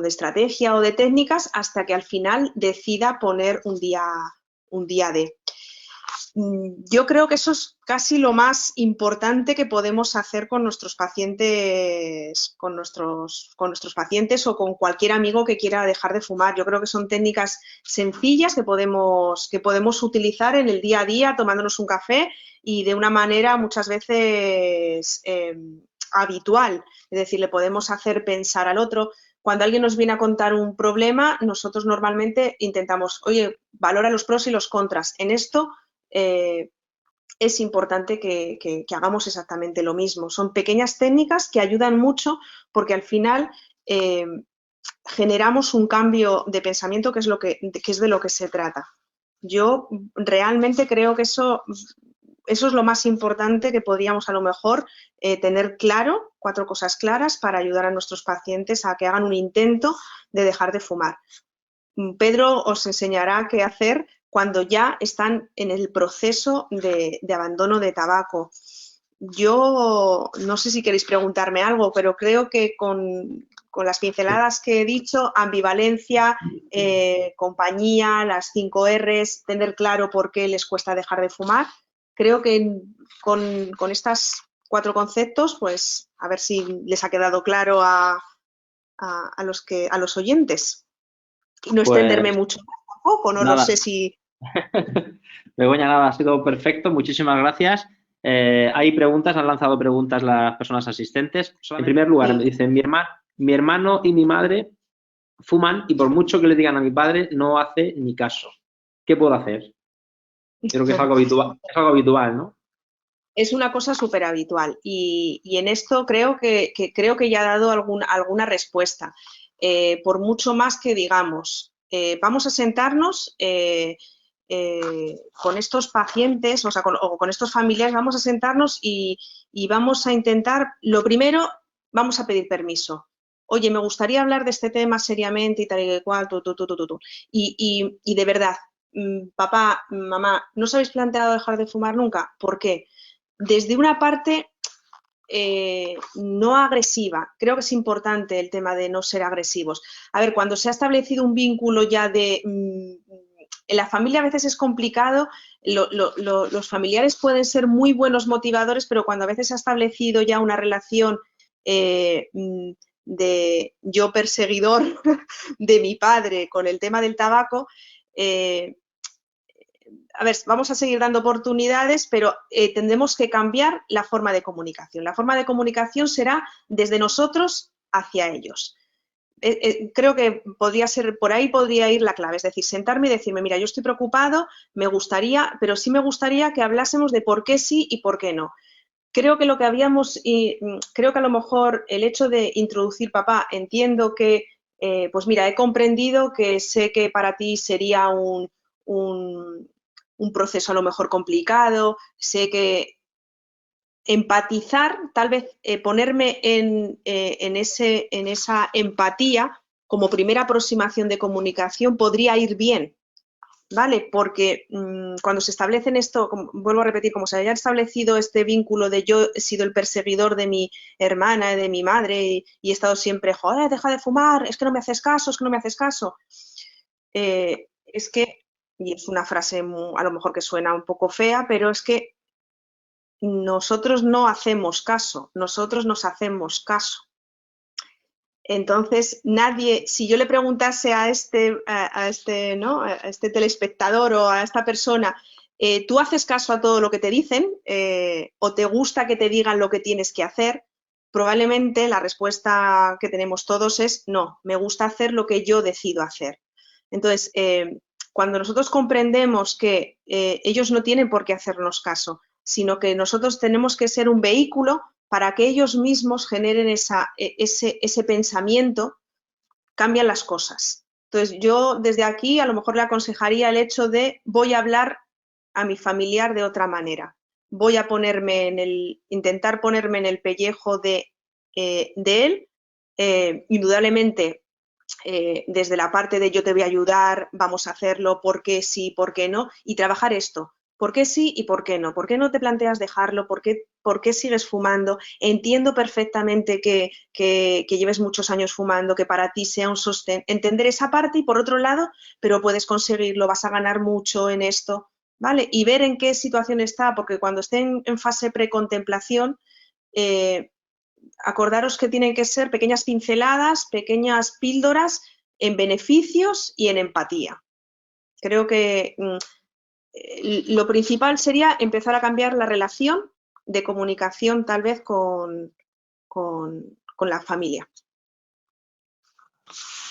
estrategia o de técnicas hasta que al final decida poner un día de. Yo creo que eso es casi lo más importante que podemos hacer con nuestros pacientes, con nuestros pacientes o con cualquier amigo que quiera dejar de fumar. Yo creo que son técnicas sencillas que podemos utilizar en el día a día tomándonos un café y de una manera muchas veces habitual. Es decir, le podemos hacer pensar al otro. Cuando alguien nos viene a contar un problema, nosotros normalmente intentamos, oye, valora los pros y los contras. En esto es importante que hagamos exactamente lo mismo. Son pequeñas técnicas que ayudan mucho porque al final generamos un cambio de pensamiento que es de lo que se trata. Yo realmente creo que eso es lo más importante que podríamos a lo mejor tener claro, 4 cosas claras para ayudar a nuestros pacientes a que hagan un intento de dejar de fumar. Pedro os enseñará qué hacer cuando ya están en el proceso de abandono de tabaco. Yo no sé si queréis preguntarme algo, pero creo que con las pinceladas que he dicho, ambivalencia, compañía, las 5 R's, tener claro por qué les cuesta dejar de fumar, creo que con estos 4 conceptos, pues a ver si les ha quedado claro a los oyentes. Y no extenderme mucho más tampoco, no lo sé si... Begoña, nada, ha sido perfecto, muchísimas gracias. Hay preguntas, han lanzado preguntas las personas asistentes. En primer lugar, me dicen, mi hermano y mi madre fuman y por mucho que le digan a mi padre, no hace ni caso. ¿Qué puedo hacer? Creo que es algo habitual, ¿no? Es una cosa súper habitual y en esto creo que ya he dado alguna respuesta. Por mucho más que digamos, vamos a sentarnos con estos pacientes, o sea, con estos familiares, vamos a sentarnos y vamos a intentar, lo primero, vamos a pedir permiso. Oye, me gustaría hablar de este tema seriamente y tal y cual, y de verdad, papá, mamá, ¿no os habéis planteado dejar de fumar nunca? ¿Por qué? Desde una parte no agresiva. Creo que es importante el tema de no ser agresivos. A ver, cuando se ha establecido un vínculo ya de... en la familia a veces es complicado, los familiares pueden ser muy buenos motivadores, pero cuando a veces se ha establecido ya una relación de yo perseguidor de mi padre con el tema del tabaco, a ver, vamos a seguir dando oportunidades, pero tendremos que cambiar la forma de comunicación. La forma de comunicación será desde nosotros hacia ellos. Creo que podría ser, por ahí podría ir la clave, es decir, sentarme y decirme, mira, yo estoy preocupado, me gustaría, pero sí me gustaría que hablásemos de por qué sí y por qué no. Creo que lo que habíamos, y creo que a lo mejor el hecho de introducir papá, entiendo que, pues mira, he comprendido que sé que para ti sería un proceso a lo mejor complicado, sé que empatizar, tal vez ponerme en esa empatía como primera aproximación de comunicación podría ir bien, ¿vale? Porque cuando se establecen esto, vuelvo a repetir, como se haya establecido este vínculo de yo he sido el perseguidor de mi hermana, de mi madre y he estado siempre, joder, deja de fumar, es que no me haces caso, es que no me haces caso. Es que, y es una frase a lo mejor que suena un poco fea, pero es que nosotros no hacemos caso, nosotros nos hacemos caso. Entonces, nadie, si yo le preguntase a este telespectador o a esta persona, ¿tú haces caso a todo lo que te dicen o te gusta que te digan lo que tienes que hacer? Probablemente la respuesta que tenemos todos es no, me gusta hacer lo que yo decido hacer. Entonces, cuando nosotros comprendemos que ellos no tienen por qué hacernos caso, sino que nosotros tenemos que ser un vehículo para que ellos mismos generen ese pensamiento, cambian las cosas. Entonces, yo desde aquí a lo mejor le aconsejaría el hecho de voy a hablar a mi familiar de otra manera. Voy a intentar ponerme en el pellejo de él, indudablemente desde la parte de yo te voy a ayudar, vamos a hacerlo, por qué sí, por qué no, y trabajar esto. ¿Por qué sí y por qué no? ¿Por qué no te planteas dejarlo? ¿Por qué sigues fumando? Entiendo perfectamente que lleves muchos años fumando, que para ti sea un sostén. Entender esa parte y por otro lado, pero puedes conseguirlo, vas a ganar mucho en esto, ¿vale? Y ver en qué situación está, porque cuando estén en fase precontemplación, acordaros que tienen que ser pequeñas pinceladas, pequeñas píldoras en beneficios y en empatía. Creo que lo principal sería empezar a cambiar la relación de comunicación tal vez con la familia.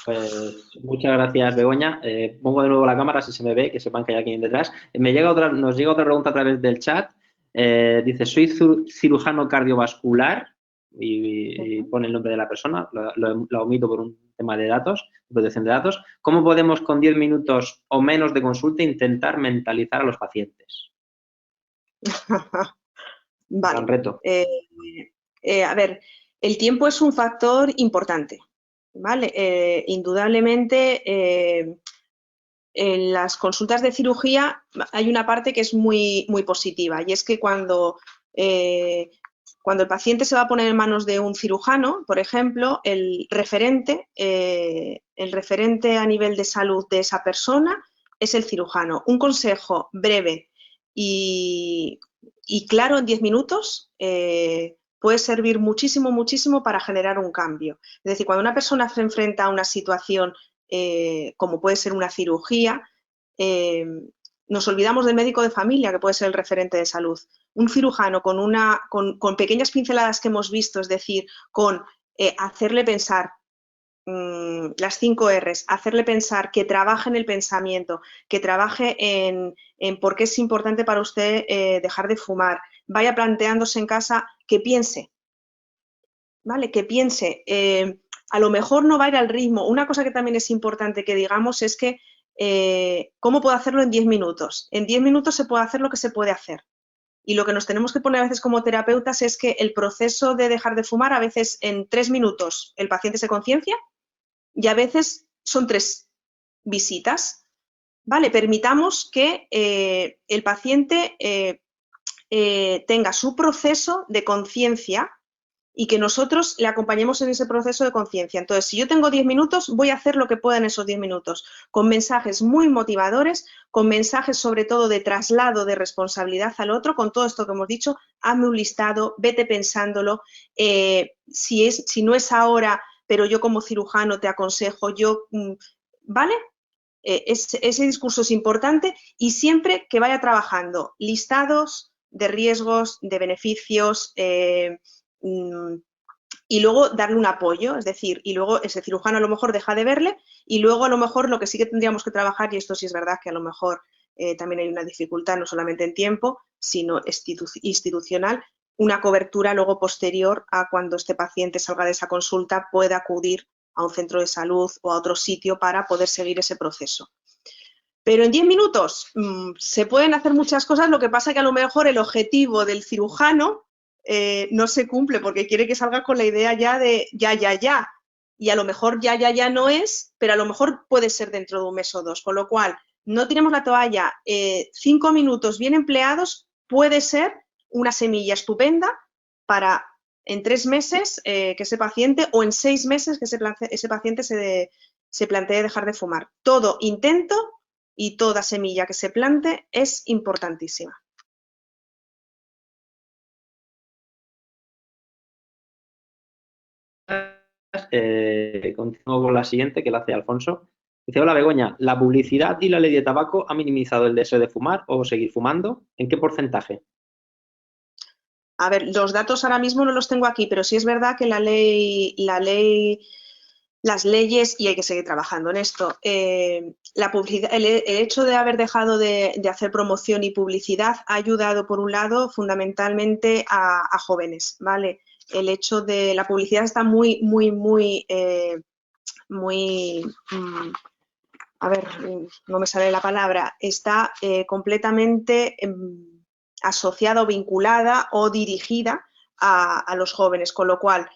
Pues muchas gracias, Begoña. Pongo de nuevo la cámara si se me ve, que sepan que hay alguien detrás. Nos llega otra pregunta a través del chat. Dice, soy cirujano cardiovascular y pone el nombre de la persona, lo omito por un tema de datos, protección de datos. ¿Cómo podemos con 10 minutos o menos de consulta intentar mentalizar a los pacientes? Vale. Gran reto. A ver, el tiempo es un factor importante, ¿vale? Indudablemente, en las consultas de cirugía hay una parte que es muy, muy positiva y es que cuando el paciente se va a poner en manos de un cirujano, por ejemplo, el referente a nivel de salud de esa persona es el cirujano. Un consejo breve y claro en 10 minutos puede servir muchísimo, muchísimo para generar un cambio. Es decir, cuando una persona se enfrenta a una situación como puede ser una cirugía, nos olvidamos del médico de familia, que puede ser el referente de salud. Un cirujano con pequeñas pinceladas que hemos visto, es decir, con hacerle pensar las 5 R's, hacerle pensar, que trabaje en el pensamiento, que trabaje en por qué es importante para usted dejar de fumar, vaya planteándose en casa, que piense, ¿vale? Que piense. A lo mejor no va a ir al ritmo. Una cosa que también es importante que digamos es que ¿cómo puedo hacerlo en 10 minutos? En 10 minutos se puede hacer lo que se puede hacer. Y lo que nos tenemos que poner a veces como terapeutas es que el proceso de dejar de fumar, a veces en 3 minutos el paciente se conciencia y a veces son 3 visitas. ¿Vale? Permitamos que el paciente tenga su proceso de conciencia y que nosotros le acompañemos en ese proceso de conciencia. Entonces, si yo tengo 10 minutos, voy a hacer lo que pueda en esos 10 minutos, con mensajes muy motivadores, con mensajes sobre todo de traslado de responsabilidad al otro, con todo esto que hemos dicho, hazme un listado, vete pensándolo, si no es ahora, pero yo como cirujano te aconsejo, ¿vale? Ese discurso es importante y siempre que vaya trabajando listados de riesgos, de beneficios, y luego darle un apoyo, es decir, y luego ese cirujano a lo mejor deja de verle y luego a lo mejor lo que sí que tendríamos que trabajar, y esto sí es verdad que a lo mejor también hay una dificultad no solamente en tiempo, sino institucional, una cobertura luego posterior a cuando este paciente salga de esa consulta pueda acudir a un centro de salud o a otro sitio para poder seguir ese proceso. Pero en 10 minutos se pueden hacer muchas cosas, lo que pasa que a lo mejor el objetivo del cirujano no se cumple porque quiere que salga con la idea ya de ya. Y a lo mejor ya no es, pero a lo mejor puede ser dentro de un mes o dos. Con lo cual, no tiremos la toalla. 5 minutos bien empleados puede ser una semilla estupenda para en 3 meses que ese paciente o en 6 meses que ese paciente se plantee dejar de fumar. Todo intento y toda semilla que se plante es importantísima. Continúo con la siguiente, que la hace Alfonso. Dice, hola Begoña, ¿la publicidad y la ley de tabaco ha minimizado el deseo de fumar o seguir fumando? ¿En qué porcentaje? A ver, los datos ahora mismo no los tengo aquí, pero sí es verdad que las leyes, y hay que seguir trabajando en esto, la publicidad, el hecho de haber dejado de hacer promoción y publicidad ha ayudado, por un lado, fundamentalmente a jóvenes, ¿vale? El hecho de la publicidad está muy, a ver, no me sale la palabra, está completamente asociada o vinculada o dirigida a los jóvenes, con lo cual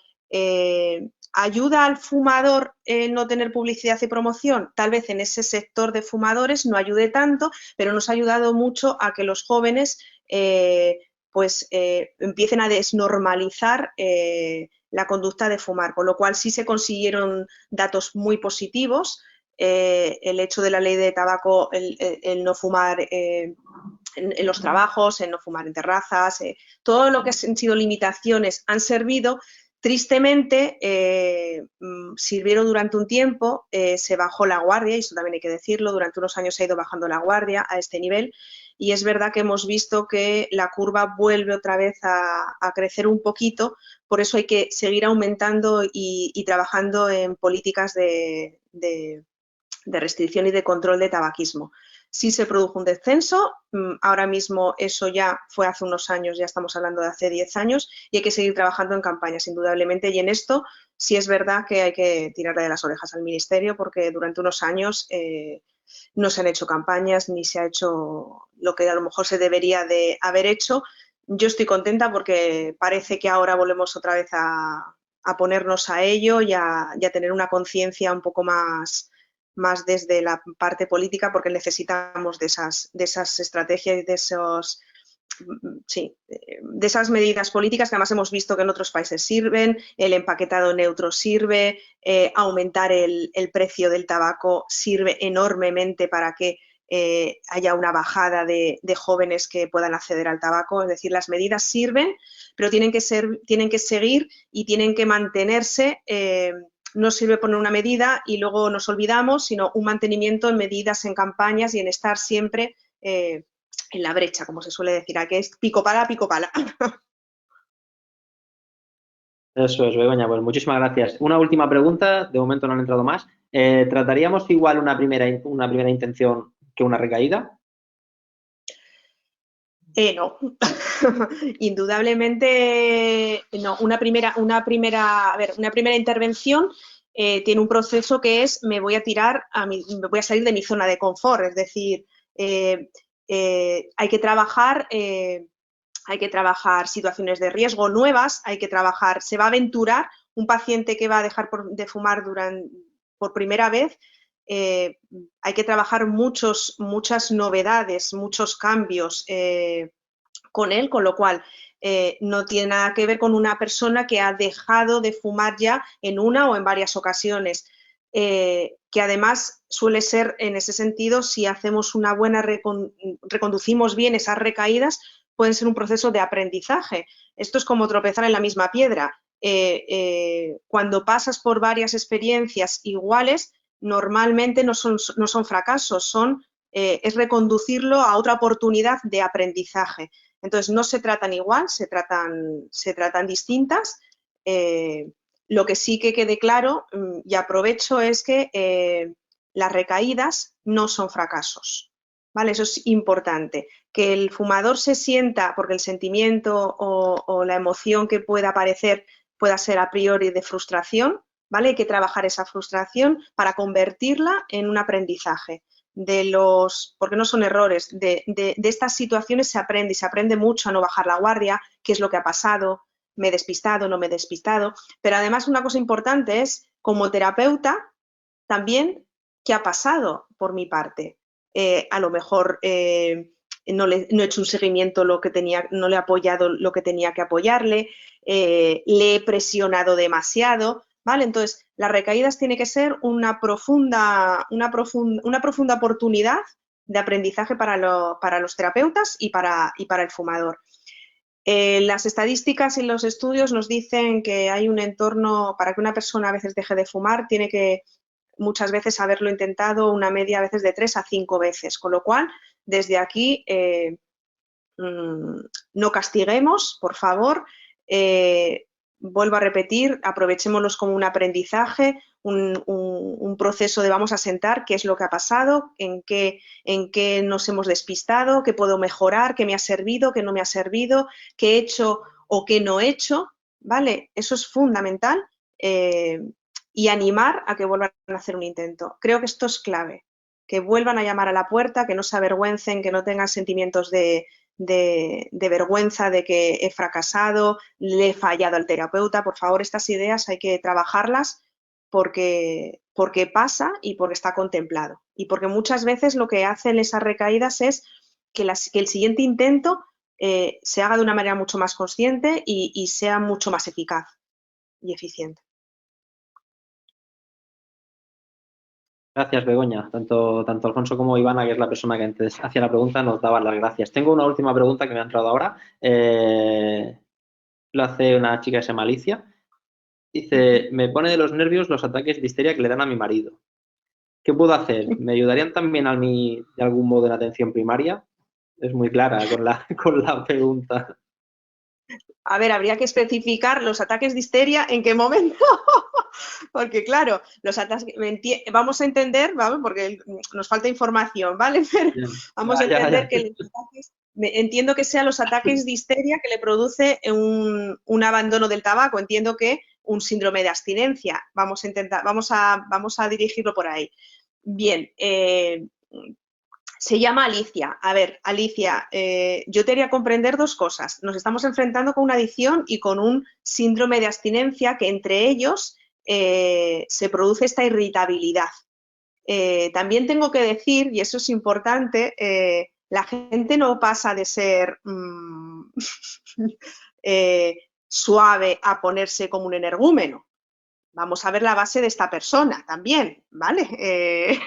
ayuda al fumador no tener publicidad y promoción, tal vez en ese sector de fumadores no ayude tanto, pero nos ha ayudado mucho a que los jóvenes empiecen a desnormalizar la conducta de fumar, con lo cual sí se consiguieron datos muy positivos. El hecho de la ley de tabaco, el no fumar en los trabajos, el no fumar en terrazas, todo lo que han sido limitaciones han servido. Tristemente, sirvieron durante un tiempo, se bajó la guardia, y eso también hay que decirlo, durante unos años se ha ido bajando la guardia a este nivel, y es verdad que hemos visto que la curva vuelve otra vez a crecer un poquito, por eso hay que seguir aumentando y trabajando en políticas de restricción y de control de tabaquismo. Sí se produjo un descenso, ahora mismo eso ya fue hace unos años, ya estamos hablando de hace 10 años, y hay que seguir trabajando en campañas, indudablemente, y en esto sí es verdad que hay que tirarle de las orejas al Ministerio, porque durante unos años no se han hecho campañas, ni se ha hecho lo que a lo mejor se debería de haber hecho. Yo estoy contenta porque parece que ahora volvemos otra vez a ponernos a ello y a tener una conciencia un poco más desde la parte política, porque necesitamos de esas estrategias y de esas medidas políticas que además hemos visto que en otros países sirven. El empaquetado neutro sirve, aumentar el precio del tabaco sirve enormemente para que haya una bajada de jóvenes que puedan acceder al tabaco. Es decir, las medidas sirven, pero tienen que seguir y tienen que mantenerse. No sirve poner una medida y luego nos olvidamos, sino un mantenimiento en medidas, en campañas y en estar siempre en la brecha, como se suele decir, aquí es pico pala, pico pala. Eso es, Begoña, pues muchísimas gracias. Una última pregunta, de momento no han entrado más. ¿Trataríamos igual una primera intención que una recaída? No, indudablemente no. Una primera intervención tiene un proceso que es me voy a salir de mi zona de confort, es decir, hay que trabajar situaciones de riesgo nuevas, se va a aventurar un paciente que va a dejar de fumar por primera vez. Hay que trabajar muchas novedades, muchos cambios, con él, con lo cual no tiene nada que ver con una persona que ha dejado de fumar ya en una o en varias ocasiones. Que además suele ser, en ese sentido, si hacemos una buena, reconducimos bien esas recaídas, pueden ser un proceso de aprendizaje. Esto es como tropezar en la misma piedra. Cuando pasas por varias experiencias iguales, normalmente no son fracasos, es reconducirlo a otra oportunidad de aprendizaje. Entonces, no se tratan igual, se tratan distintas. Lo que sí que quede claro, y aprovecho, es que las recaídas no son fracasos, ¿vale? Eso es importante. Que el fumador se sienta, porque el sentimiento o la emoción que pueda aparecer pueda ser a priori de frustración, ¿vale? Hay que trabajar esa frustración para convertirla en un aprendizaje. Porque no son errores, de estas situaciones se aprende, y se aprende mucho a no bajar la guardia, qué es lo que ha pasado, me he despistado, no me he despistado, pero además una cosa importante es, como terapeuta, también qué ha pasado por mi parte. A lo mejor no he hecho un seguimiento no le he apoyado lo que tenía que apoyarle, le he presionado demasiado, ¿vale? Entonces, las recaídas tiene que ser una profunda oportunidad de aprendizaje para los terapeutas y para el fumador. Las estadísticas y los estudios nos dicen que hay un entorno, para que una persona a veces deje de fumar, tiene que muchas veces haberlo intentado una media a veces de 3 a 5 veces, con lo cual, desde aquí, no castiguemos, por favor. Vuelvo a repetir, aprovechémoslos como un aprendizaje, un proceso de vamos a sentar qué es lo que ha pasado, en qué nos hemos despistado, qué puedo mejorar, qué me ha servido, qué no me ha servido, qué he hecho o qué no he hecho, ¿vale? Eso es fundamental, y animar a que vuelvan a hacer un intento. Creo que esto es clave, que vuelvan a llamar a la puerta, que no se avergüencen, que no tengan sentimientos de vergüenza de que he fracasado, le he fallado al terapeuta. Por favor, estas ideas hay que trabajarlas porque pasa y porque está contemplado. Y porque muchas veces lo que hacen esas recaídas es que el siguiente intento se haga de una manera mucho más consciente y sea mucho más eficaz y eficiente. Gracias, Begoña. Tanto Alfonso como Ivana, que es la persona que antes hacía la pregunta, nos daban las gracias. Tengo una última pregunta que me ha entrado ahora. Lo hace una chica que se llama Alicia. Dice, me pone de los nervios los ataques de histeria que le dan a mi marido. ¿Qué puedo hacer? ¿Me ayudarían también a mí de algún modo en atención primaria? Es muy clara con la pregunta. A ver, habría que especificar los ataques de histeria en qué momento, porque claro, los ataques, vamos a entender, ¿vale? Porque nos falta información, ¿vale? Pero vamos a entender que los ataques, entiendo que sean los ataques de histeria que le produce un abandono del tabaco, entiendo que un síndrome de abstinencia, vamos a dirigirlo por ahí. Bien, se llama Alicia. A ver, Alicia, yo te haría comprender dos cosas. Nos estamos enfrentando con una adicción y con un síndrome de abstinencia que entre ellos se produce esta irritabilidad. También tengo que decir, y eso es importante, la gente no pasa de ser suave a ponerse como un energúmeno. Vamos a ver la base de esta persona también, ¿vale?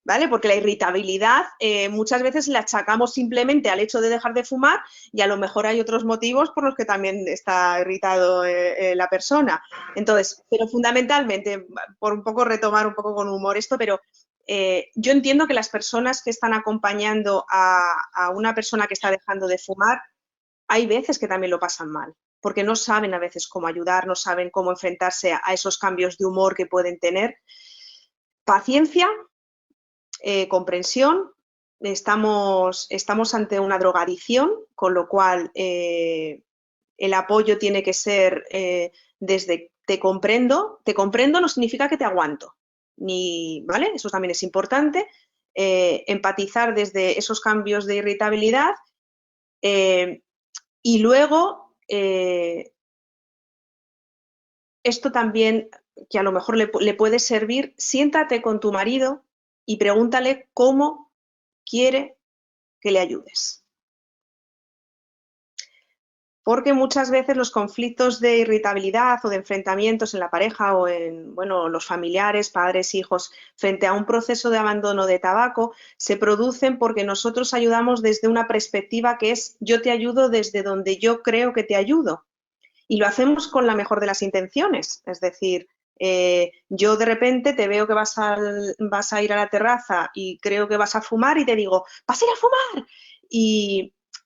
¿Vale? Porque la irritabilidad muchas veces la achacamos simplemente al hecho de dejar de fumar y a lo mejor hay otros motivos por los que también está irritado la persona. Entonces, pero fundamentalmente, por un poco retomar un poco con humor esto, pero yo entiendo que las personas que están acompañando a una persona que está dejando de fumar, hay veces que también lo pasan mal, porque no saben a veces cómo ayudar, no saben cómo enfrentarse a esos cambios de humor que pueden tener. Paciencia, comprensión, estamos ante una drogadicción, con lo cual el apoyo tiene que ser desde te comprendo no significa que te aguanto, ¿vale? Eso también es importante, empatizar desde esos cambios de irritabilidad y luego esto también, que a lo mejor le puede servir, siéntate con tu marido y pregúntale cómo quiere que le ayudes. porque muchas veces los conflictos de irritabilidad o de enfrentamientos en la pareja o en, bueno, los familiares, padres, hijos, frente a un proceso de abandono de tabaco, se producen porque nosotros ayudamos desde una perspectiva que es yo te ayudo desde donde yo creo que te ayudo. Y lo hacemos con la mejor de las intenciones, es decir, yo de repente te veo que vas a ir a la terraza y creo que vas a fumar y te digo, ¡vas a ir a fumar!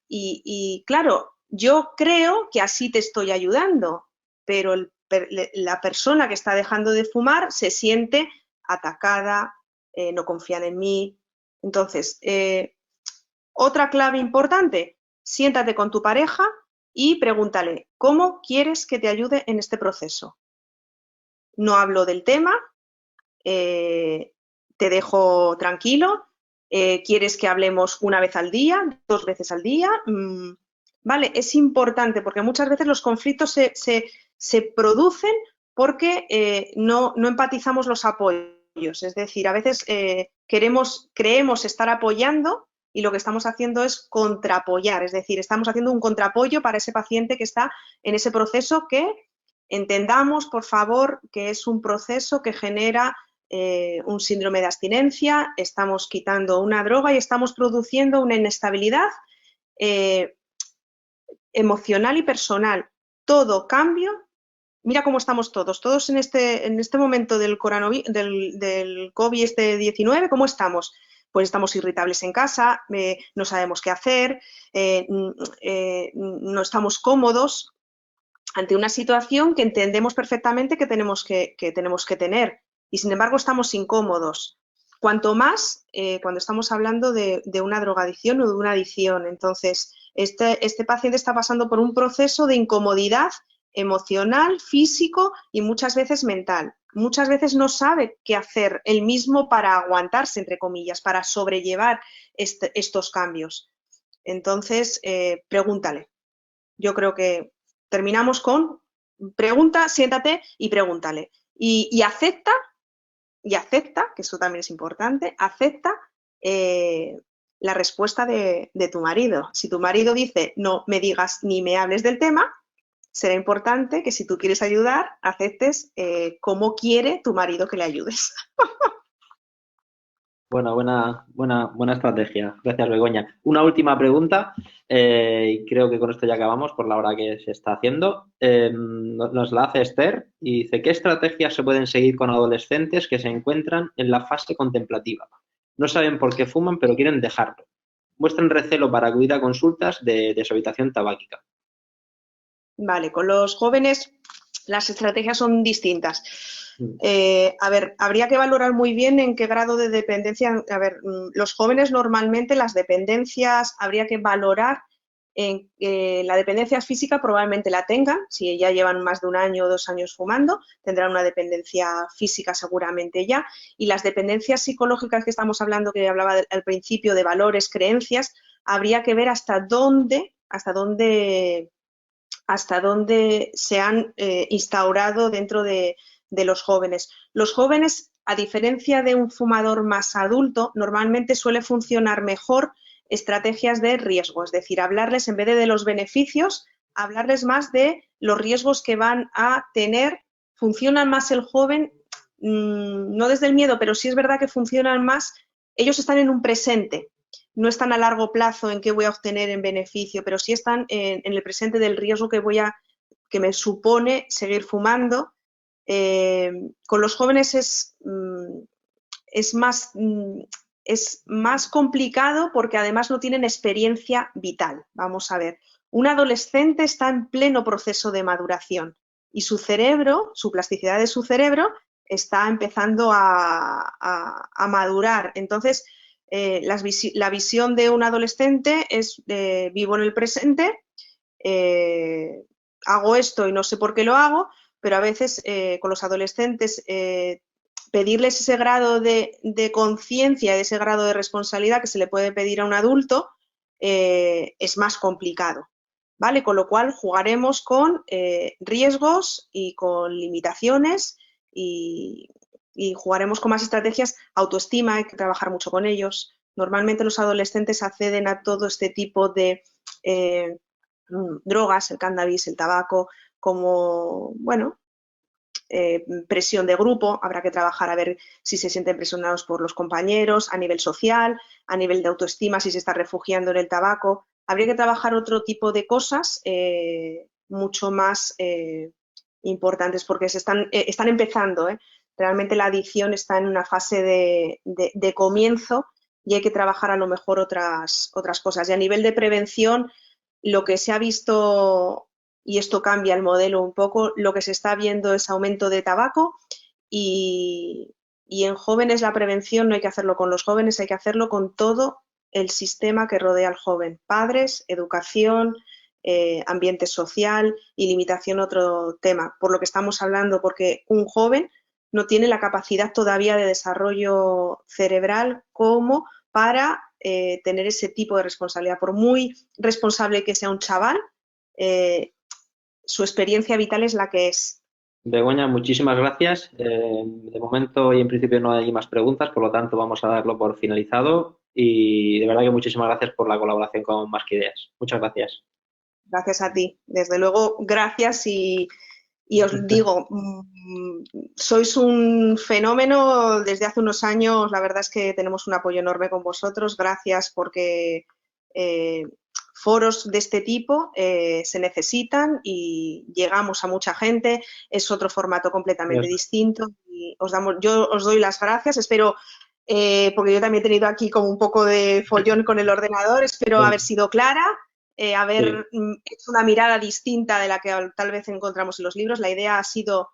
Y claro, yo creo que así te estoy ayudando, pero la persona que está dejando de fumar se siente atacada, no confían en mí. Entonces, otra clave importante, siéntate con tu pareja y pregúntale, ¿cómo quieres que te ayude en este proceso? No hablo del tema, te dejo tranquilo, ¿quieres que hablemos una vez al día, 2 veces al día? Vale, es importante porque muchas veces los conflictos se producen porque no empatizamos los apoyos, es decir, a veces creemos estar apoyando y lo que estamos haciendo es contraapoyar, es decir, estamos haciendo un contraapoyo para ese paciente que está en ese proceso que entendamos, por favor, que es un proceso que genera un síndrome de abstinencia, estamos quitando una droga y estamos produciendo una inestabilidad emocional y personal. Todo cambio, mira cómo estamos todos en este momento del COVID-19, ¿cómo estamos? Pues estamos irritables en casa, no sabemos qué hacer, no estamos cómodos ante una situación que entendemos perfectamente que tenemos que tener y sin embargo estamos incómodos. Cuanto más cuando estamos hablando de una drogadicción o de una adicción. Entonces, este paciente está pasando por un proceso de incomodidad emocional, físico y muchas veces mental. Muchas veces no sabe qué hacer él mismo para aguantarse, entre comillas, para sobrellevar estos cambios. Entonces, pregúntale. Yo creo que terminamos con pregunta, siéntate y pregúntale. Y acepta, que eso también es importante, acepta la respuesta de tu marido. Si tu marido dice no me digas ni me hables del tema, será importante que si tú quieres ayudar, aceptes cómo quiere tu marido que le ayudes. Buena estrategia. Gracias, Begoña. Una última pregunta, y creo que con esto ya acabamos por la hora que se está haciendo. Nos la hace Esther y dice, ¿qué estrategias se pueden seguir con adolescentes que se encuentran en la fase contemplativa? No saben por qué fuman, pero quieren dejarlo. Muestran recelo para acudir a consultas de deshabitación tabáquica. Vale, con los jóvenes las estrategias son distintas. A ver, habría que valorar muy bien en qué grado de dependencia. A ver, los jóvenes normalmente las dependencias habría que valorar en la dependencia física probablemente la tengan, si ya llevan más de 1 año o 2 años fumando, tendrán una dependencia física seguramente ya, y las dependencias psicológicas que estamos hablando, que hablaba al principio de valores, creencias, habría que ver hasta dónde se han instaurado dentro de los jóvenes. Los jóvenes, a diferencia de un fumador más adulto, normalmente suele funcionar mejor estrategias de riesgo, es decir, hablarles en vez de los beneficios, hablarles más de los riesgos que van a tener. Funciona más el joven, no desde el miedo, pero sí es verdad que funcionan más, ellos están en un presente. No están a largo plazo en qué voy a obtener en beneficio, pero sí están en el presente del riesgo que me supone seguir fumando. Con los jóvenes es más complicado porque además no tienen experiencia vital. Vamos a ver, un adolescente está en pleno proceso de maduración y su cerebro, su plasticidad de su cerebro está empezando a madurar. Entonces, la visión de un adolescente es vivo en el presente, hago esto y no sé por qué lo hago, pero a veces con los adolescentes pedirles ese grado de conciencia, ese grado de responsabilidad que se le puede pedir a un adulto es más complicado, ¿vale? Con lo cual jugaremos con riesgos y con limitaciones y jugaremos con más estrategias. Autoestima, hay que trabajar mucho con ellos. Normalmente los adolescentes acceden a todo este tipo de drogas, el cannabis, el tabaco, como, bueno, presión de grupo. Habrá que trabajar a ver si se sienten presionados por los compañeros, a nivel social, a nivel de autoestima, si se está refugiando en el tabaco. Habría que trabajar otro tipo de cosas mucho más importantes, porque están empezando. Realmente la adicción está en una fase de comienzo y hay que trabajar a lo mejor otras cosas. Y a nivel de prevención, lo que se ha visto, y esto cambia el modelo un poco, lo que se está viendo es aumento de tabaco y en jóvenes la prevención no hay que hacerlo con los jóvenes, hay que hacerlo con todo el sistema que rodea al joven. Padres, educación, ambiente social y limitación, otro tema, por lo que estamos hablando, porque un joven no tiene la capacidad todavía de desarrollo cerebral como para tener ese tipo de responsabilidad. Por muy responsable que sea un chaval, su experiencia vital es la que es. Begoña, muchísimas gracias. De momento y en principio no hay más preguntas, por lo tanto vamos a darlo por finalizado y de verdad que muchísimas gracias por la colaboración con Más que Ideas. Muchas gracias. Gracias a ti. Desde luego, gracias y os digo, sois un fenómeno desde hace unos años. La verdad es que tenemos un apoyo enorme con vosotros. Gracias porque foros de este tipo se necesitan y llegamos a mucha gente. Es otro formato completamente distinto. Y yo os doy las gracias. Espero, porque yo también he tenido aquí como un poco de follón con el ordenador, espero haber sido clara. Haber hecho una mirada distinta de la que tal vez encontramos en los libros. La idea ha sido,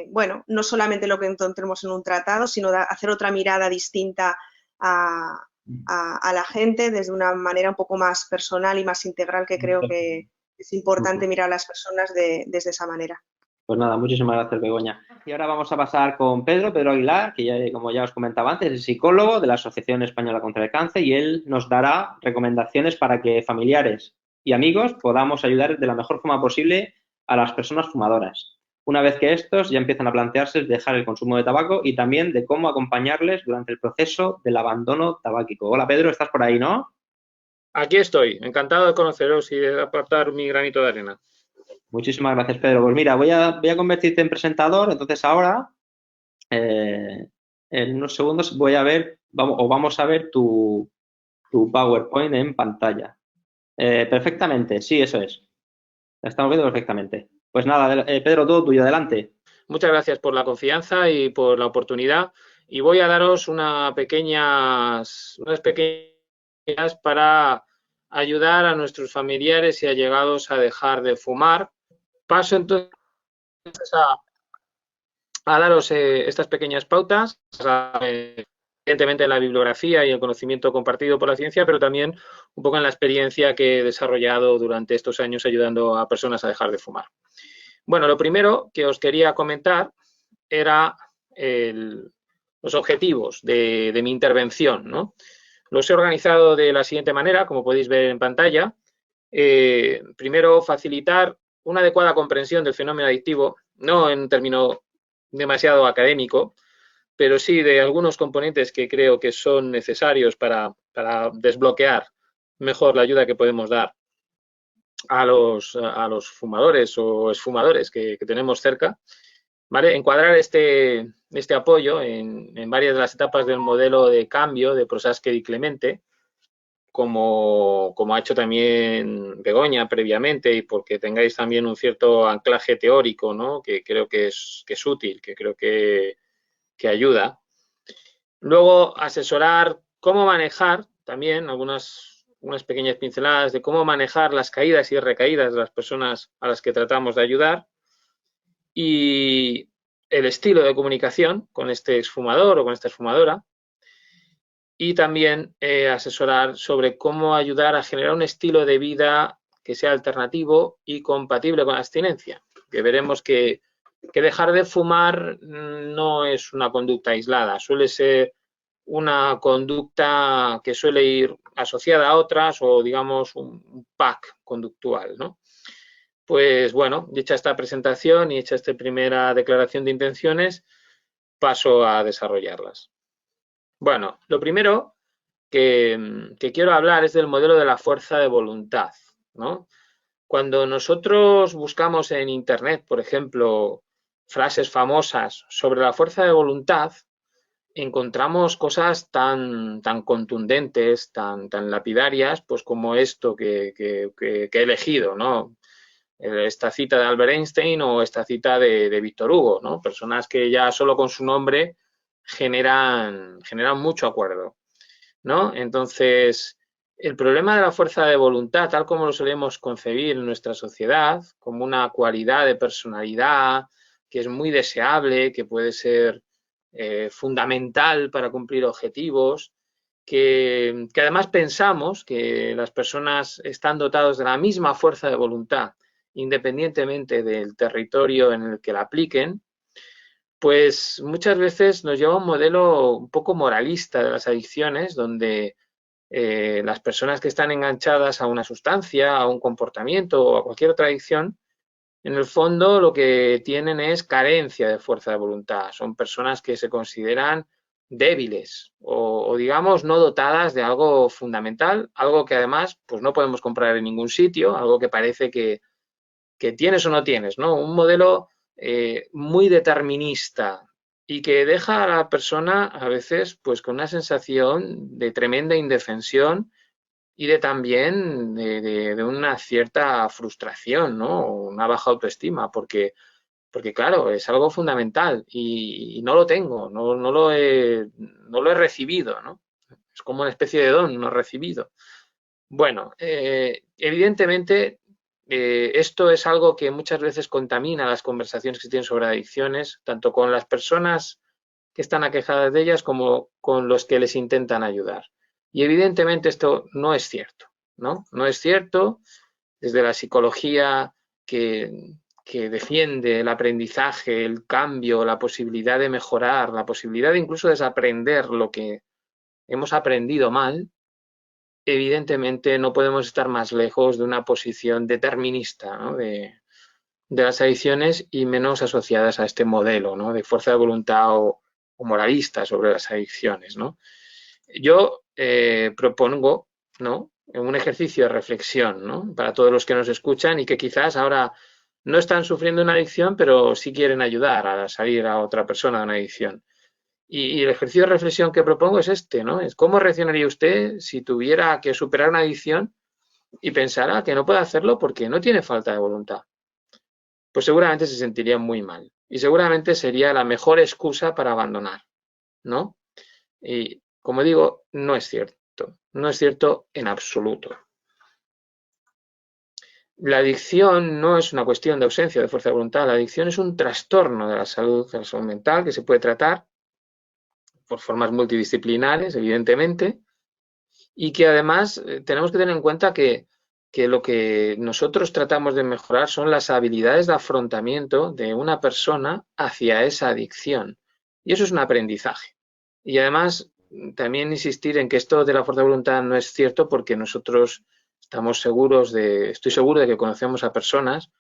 bueno, no solamente lo que encontremos en un tratado, sino hacer otra mirada distinta a la gente desde una manera un poco más personal y más integral, que creo que es importante mirar a las personas desde esa manera. Pues nada, muchísimas gracias, Begoña. Y ahora vamos a pasar con Pedro Aguilar, que ya, como ya os comentaba antes, es psicólogo de la Asociación Española contra el Cáncer y él nos dará recomendaciones para que familiares y amigos podamos ayudar de la mejor forma posible a las personas fumadoras. Una vez que estos ya empiezan a plantearse dejar el consumo de tabaco y también de cómo acompañarles durante el proceso del abandono tabáquico. Hola, Pedro, ¿estás por ahí, no? Aquí estoy, encantado de conoceros y de aportar mi granito de arena. Muchísimas gracias, Pedro. Pues mira, voy a convertirte en presentador, entonces ahora, en unos segundos, vamos a ver tu PowerPoint en pantalla. Perfectamente, sí, eso es. La estamos viendo perfectamente. Pues nada, Pedro, todo tuyo, adelante. Muchas gracias por la confianza y por la oportunidad. Y voy a daros unas pequeñas para ayudar a nuestros familiares y allegados a dejar de fumar. Paso entonces a daros estas pequeñas pautas, evidentemente en la bibliografía y el conocimiento compartido por la ciencia, pero también un poco en la experiencia que he desarrollado durante estos años ayudando a personas a dejar de fumar. Bueno, lo primero que os quería comentar era los objetivos de mi intervención, ¿no? Los he organizado de la siguiente manera, como podéis ver en pantalla. Primero, facilitar una adecuada comprensión del fenómeno adictivo, no en un término demasiado académico, pero sí de algunos componentes que creo que son necesarios para desbloquear mejor la ayuda que podemos dar a los fumadores o exfumadores que tenemos cerca, ¿vale? Encuadrar este apoyo en varias de las etapas del modelo de cambio de Prochaska y Clemente, como ha hecho también Begoña previamente, y porque tengáis también un cierto anclaje teórico, ¿no? Que creo que es útil, que creo que ayuda. Luego, asesorar cómo manejar también unas pequeñas pinceladas de cómo manejar las caídas y recaídas de las personas a las que tratamos de ayudar y el estilo de comunicación con este exfumador o con esta exfumadora. Y también asesorar sobre cómo ayudar a generar un estilo de vida que sea alternativo y compatible con la abstinencia. Que veremos que dejar de fumar no es una conducta aislada, suele ser una conducta que suele ir asociada a otras o, digamos, un pack conductual, ¿no? Pues bueno, dicha esta presentación y hecha esta primera declaración de intenciones, paso a desarrollarlas. Bueno, lo primero que quiero hablar es del modelo de la fuerza de voluntad, ¿no? Cuando nosotros buscamos en Internet, por ejemplo, frases famosas sobre la fuerza de voluntad, encontramos cosas tan contundentes, tan lapidarias, pues como esto que he elegido, ¿no? Esta cita de Albert Einstein o esta cita de Víctor Hugo, ¿no? Personas que ya solo con su nombre generan mucho acuerdo, ¿no? Entonces, el problema de la fuerza de voluntad, tal como lo solemos concebir en nuestra sociedad, como una cualidad de personalidad que es muy deseable, que puede ser fundamental para cumplir objetivos, que además pensamos que las personas están dotadas de la misma fuerza de voluntad, independientemente del territorio en el que la apliquen, pues muchas veces nos lleva a un modelo un poco moralista de las adicciones, donde las personas que están enganchadas a una sustancia, a un comportamiento o a cualquier otra adicción, en el fondo lo que tienen es carencia de fuerza de voluntad. Son personas que se consideran débiles o digamos no dotadas de algo fundamental, algo que además pues no podemos comprar en ningún sitio, algo que parece que tienes o no tienes, ¿no? Un modelo muy determinista y que deja a la persona a veces pues con una sensación de tremenda indefensión y de también de una cierta frustración, ¿no? Una baja autoestima, porque claro, es algo fundamental y no lo tengo, no lo he recibido, ¿no? Es como una especie de don no recibido. Bueno, evidentemente esto es algo que muchas veces contamina las conversaciones que se tienen sobre adicciones, tanto con las personas que están aquejadas de ellas como con los que les intentan ayudar. Y evidentemente esto no es cierto, ¿no? No es cierto desde la psicología que defiende el aprendizaje, el cambio, la posibilidad de mejorar, la posibilidad de incluso desaprender lo que hemos aprendido mal. Evidentemente no podemos estar más lejos de una posición determinista, ¿no? de las adicciones y menos asociadas a este modelo, ¿no? De fuerza de voluntad o moralista sobre las adicciones, ¿no? Yo propongo, ¿no? Un ejercicio de reflexión, ¿no? Para todos los que nos escuchan y que quizás ahora no están sufriendo una adicción, pero sí quieren ayudar a salir a otra persona de una adicción. Y el ejercicio de reflexión que propongo es este, ¿no? Es cómo reaccionaría usted si tuviera que superar una adicción y pensara que no puede hacerlo porque no tiene falta de voluntad. Pues seguramente se sentiría muy mal y seguramente sería la mejor excusa para abandonar, ¿no? Y como digo, no es cierto en absoluto. La adicción no es una cuestión de ausencia de fuerza de voluntad, la adicción es un trastorno de la salud mental que se puede tratar por formas multidisciplinares, evidentemente, y que además tenemos que tener en cuenta que lo que nosotros tratamos de mejorar son las habilidades de afrontamiento de una persona hacia esa adicción. Y eso es un aprendizaje. Y además, también insistir en que esto de la fuerza de voluntad no es cierto porque nosotros estoy seguro de que conocemos a personas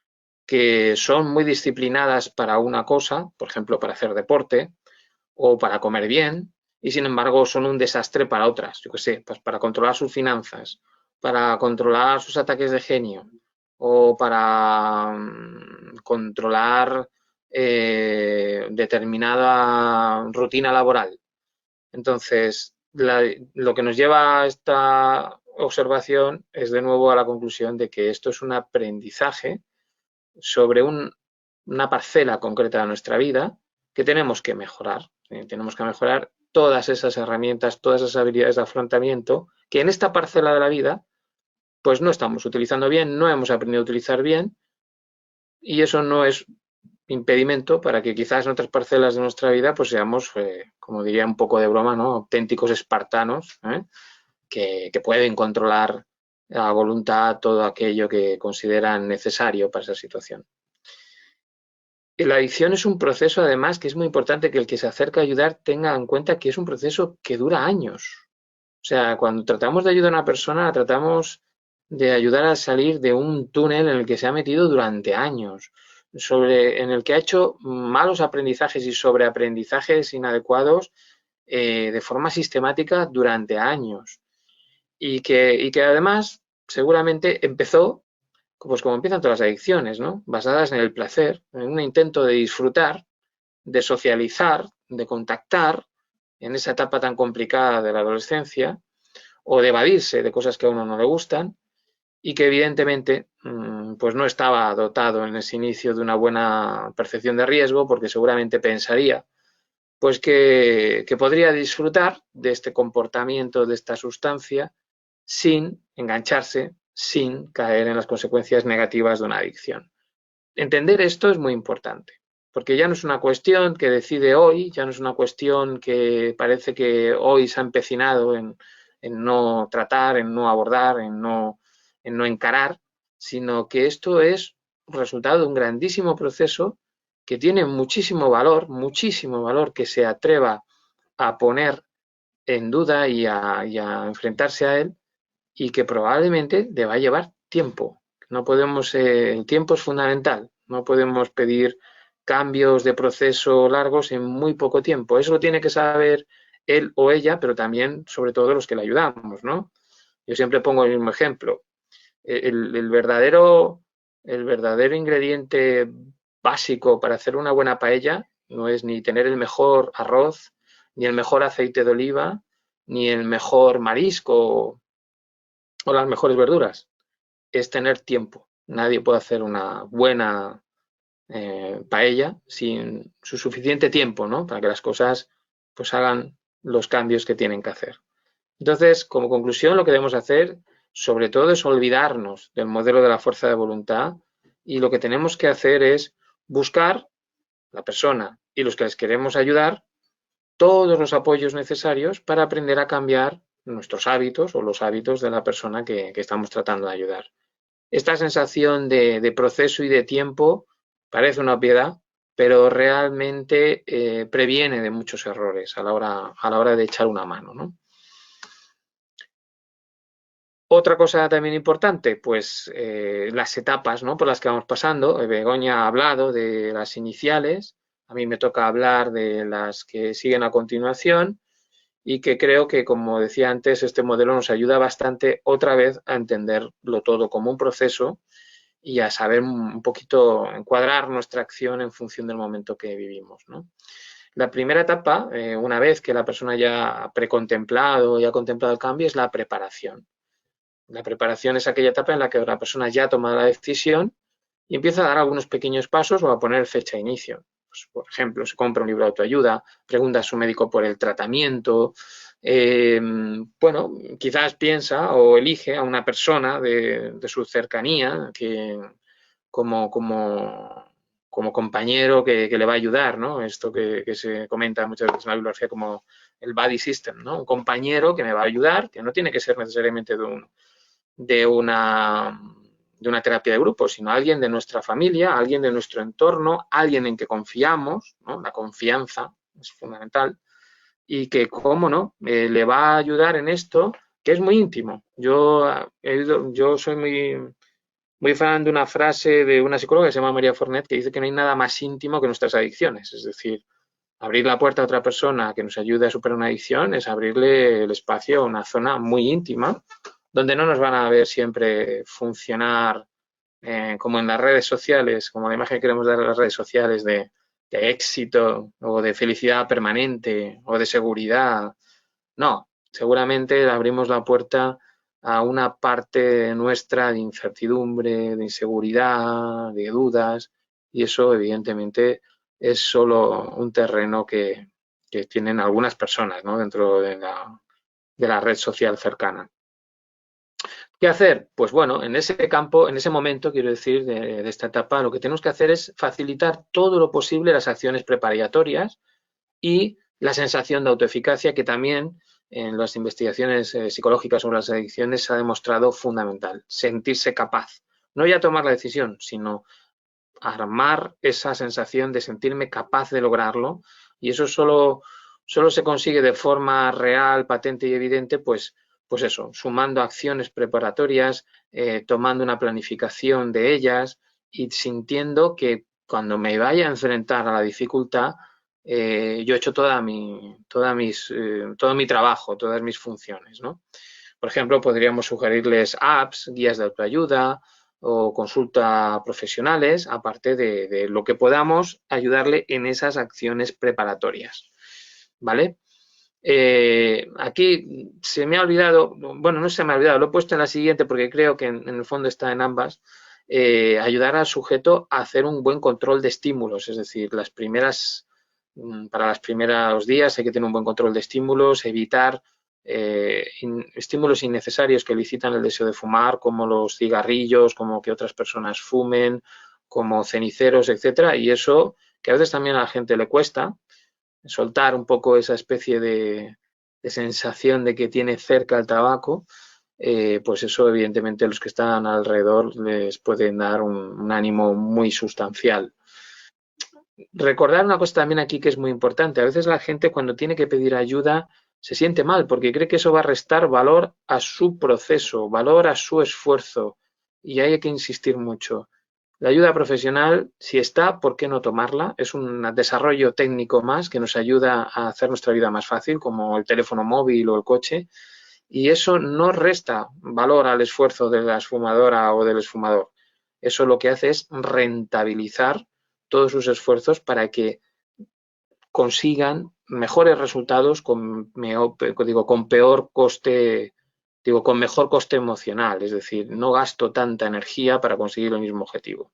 que son muy disciplinadas para una cosa, por ejemplo, para hacer deporte o para comer bien, y sin embargo son un desastre para otras, yo qué sé, pues para controlar sus finanzas, para controlar sus ataques de genio o para controlar determinada rutina laboral. Entonces, lo que nos lleva a esta observación es de nuevo a la conclusión de que esto es un aprendizaje sobre una parcela concreta de nuestra vida que tenemos que mejorar. Tenemos que mejorar todas esas herramientas, todas esas habilidades de afrontamiento que en esta parcela de la vida pues no estamos utilizando bien, no hemos aprendido a utilizar bien y eso no es impedimento para que quizás en otras parcelas de nuestra vida pues seamos, como diría un poco de broma, ¿no? Auténticos espartanos, que pueden controlar a voluntad todo aquello que consideran necesario para esa situación. La adicción es un proceso, además, que es muy importante que el que se acerca a ayudar tenga en cuenta que es un proceso que dura años. O sea, cuando tratamos de ayudar a una persona, tratamos de ayudar a salir de un túnel en el que se ha metido durante años, en el que ha hecho malos aprendizajes y sobreaprendizajes inadecuados de forma sistemática durante años. Y que además seguramente empezó pues como empiezan todas las adicciones, ¿no? Basadas en el placer, en un intento de disfrutar, de socializar, de contactar en esa etapa tan complicada de la adolescencia, o de evadirse de cosas que a uno no le gustan, y que evidentemente pues no estaba dotado en ese inicio de una buena percepción de riesgo, porque seguramente pensaría pues que podría disfrutar de este comportamiento, de esta sustancia, sin engancharse, sin caer en las consecuencias negativas de una adicción. Entender esto es muy importante, porque ya no es una cuestión que decide hoy, ya no es una cuestión que parece que hoy se ha empecinado en no tratar, en no abordar, en no encarar, sino que esto es resultado de un grandísimo proceso que tiene muchísimo valor que se atreva a poner en duda y a enfrentarse a él, y que probablemente le va a llevar tiempo. No podemos, el tiempo es fundamental, no podemos pedir cambios de proceso largos en muy poco tiempo. Eso lo tiene que saber él o ella, pero también, sobre todo, los que le ayudamos, ¿no? Yo siempre pongo el mismo ejemplo. El verdadero ingrediente básico para hacer una buena paella no es ni tener el mejor arroz, ni el mejor aceite de oliva, ni el mejor marisco o las mejores verduras. Es tener tiempo. Nadie puede hacer una buena paella sin su suficiente tiempo, ¿no? Para que las cosas pues hagan los cambios que tienen que hacer. Entonces, como conclusión, lo que debemos hacer, sobre todo, es olvidarnos del modelo de la fuerza de voluntad, y lo que tenemos que hacer es buscar la persona y los que les queremos ayudar todos los apoyos necesarios para aprender a cambiar nuestros hábitos o los hábitos de la persona que estamos tratando de ayudar. Esta sensación de proceso y de tiempo parece una obviedad, pero realmente previene de muchos errores a la hora de echar una mano, ¿no? Otra cosa también importante, pues las etapas, ¿no?, por las que vamos pasando. Begoña ha hablado de las iniciales, a mí me toca hablar de las que siguen a continuación, y que creo que, como decía antes, este modelo nos ayuda bastante otra vez a entenderlo todo como un proceso y a saber un poquito encuadrar nuestra acción en función del momento que vivimos, ¿no? La primera etapa, una vez que la persona ya ha precontemplado y ha contemplado el cambio, es la preparación. La preparación es aquella etapa en la que la persona ya toma la decisión y empieza a dar algunos pequeños pasos o a poner fecha de inicio. Pues, por ejemplo, se compra un libro de autoayuda, pregunta a su médico por el tratamiento, bueno, quizás piensa o elige a una persona de su cercanía que como compañero que le va a ayudar, ¿no? Esto que se comenta muchas veces en la bibliografía como el buddy system, ¿no? Un compañero que me va a ayudar, que no tiene que ser necesariamente de una terapia de grupo, sino alguien de nuestra familia, alguien de nuestro entorno, alguien en que confiamos, ¿no? La confianza es fundamental, y que, cómo no, le va a ayudar en esto, que es muy íntimo. Yo soy muy fan de una frase de una psicóloga que se llama María Fornet, que dice que no hay nada más íntimo que nuestras adicciones. Es decir, abrir la puerta a otra persona que nos ayude a superar una adicción es abrirle el espacio a una zona muy íntima, donde no nos van a ver siempre funcionar como en las redes sociales, como la imagen que queremos dar a las redes sociales de éxito o de felicidad permanente o de seguridad. No, seguramente abrimos la puerta a una parte nuestra de incertidumbre, de inseguridad, de dudas, y eso evidentemente es solo un terreno que tienen algunas personas, ¿no?, dentro de la red social cercana. ¿Qué hacer? Pues bueno, en ese campo, en ese momento, quiero decir, de esta etapa, lo que tenemos que hacer es facilitar todo lo posible las acciones preparatorias y la sensación de autoeficacia, que también en las investigaciones psicológicas sobre las adicciones se ha demostrado fundamental. Sentirse capaz. No ya tomar la decisión, sino armar esa sensación de sentirme capaz de lograrlo, y eso solo se consigue de forma real, patente y evidente, pues eso, sumando acciones preparatorias, tomando una planificación de ellas y sintiendo que cuando me vaya a enfrentar a la dificultad, yo he hecho todo mi trabajo, todas mis funciones, ¿no? Por ejemplo, podríamos sugerirles apps, guías de autoayuda, o consulta a profesionales, aparte de lo que podamos ayudarle en esas acciones preparatorias, ¿vale? Aquí se me ha olvidado, bueno, no se me ha olvidado, lo he puesto en la siguiente porque creo que en el fondo está en ambas, ayudar al sujeto a hacer un buen control de estímulos, es decir, para los primeros días hay que tener un buen control de estímulos, evitar estímulos innecesarios que elicitan el deseo de fumar, como los cigarrillos, como que otras personas fumen, como ceniceros, etcétera, y eso que a veces también a la gente le cuesta, soltar un poco esa especie de sensación de que tiene cerca el tabaco, pues eso evidentemente a los que están alrededor les pueden dar un ánimo muy sustancial. Recordar una cosa también aquí que es muy importante. A veces la gente cuando tiene que pedir ayuda se siente mal porque cree que eso va a restar valor a su proceso, valor a su esfuerzo. Y ahí hay que insistir mucho. La ayuda profesional, si está, ¿por qué no tomarla? Es un desarrollo técnico más que nos ayuda a hacer nuestra vida más fácil, como el teléfono móvil o el coche. Y eso no resta valor al esfuerzo de la esfumadora o del esfumador. Eso lo que hace es rentabilizar todos sus esfuerzos para que consigan mejores resultados con peor coste, con mejor coste emocional, es decir, no gasto tanta energía para conseguir el mismo objetivo.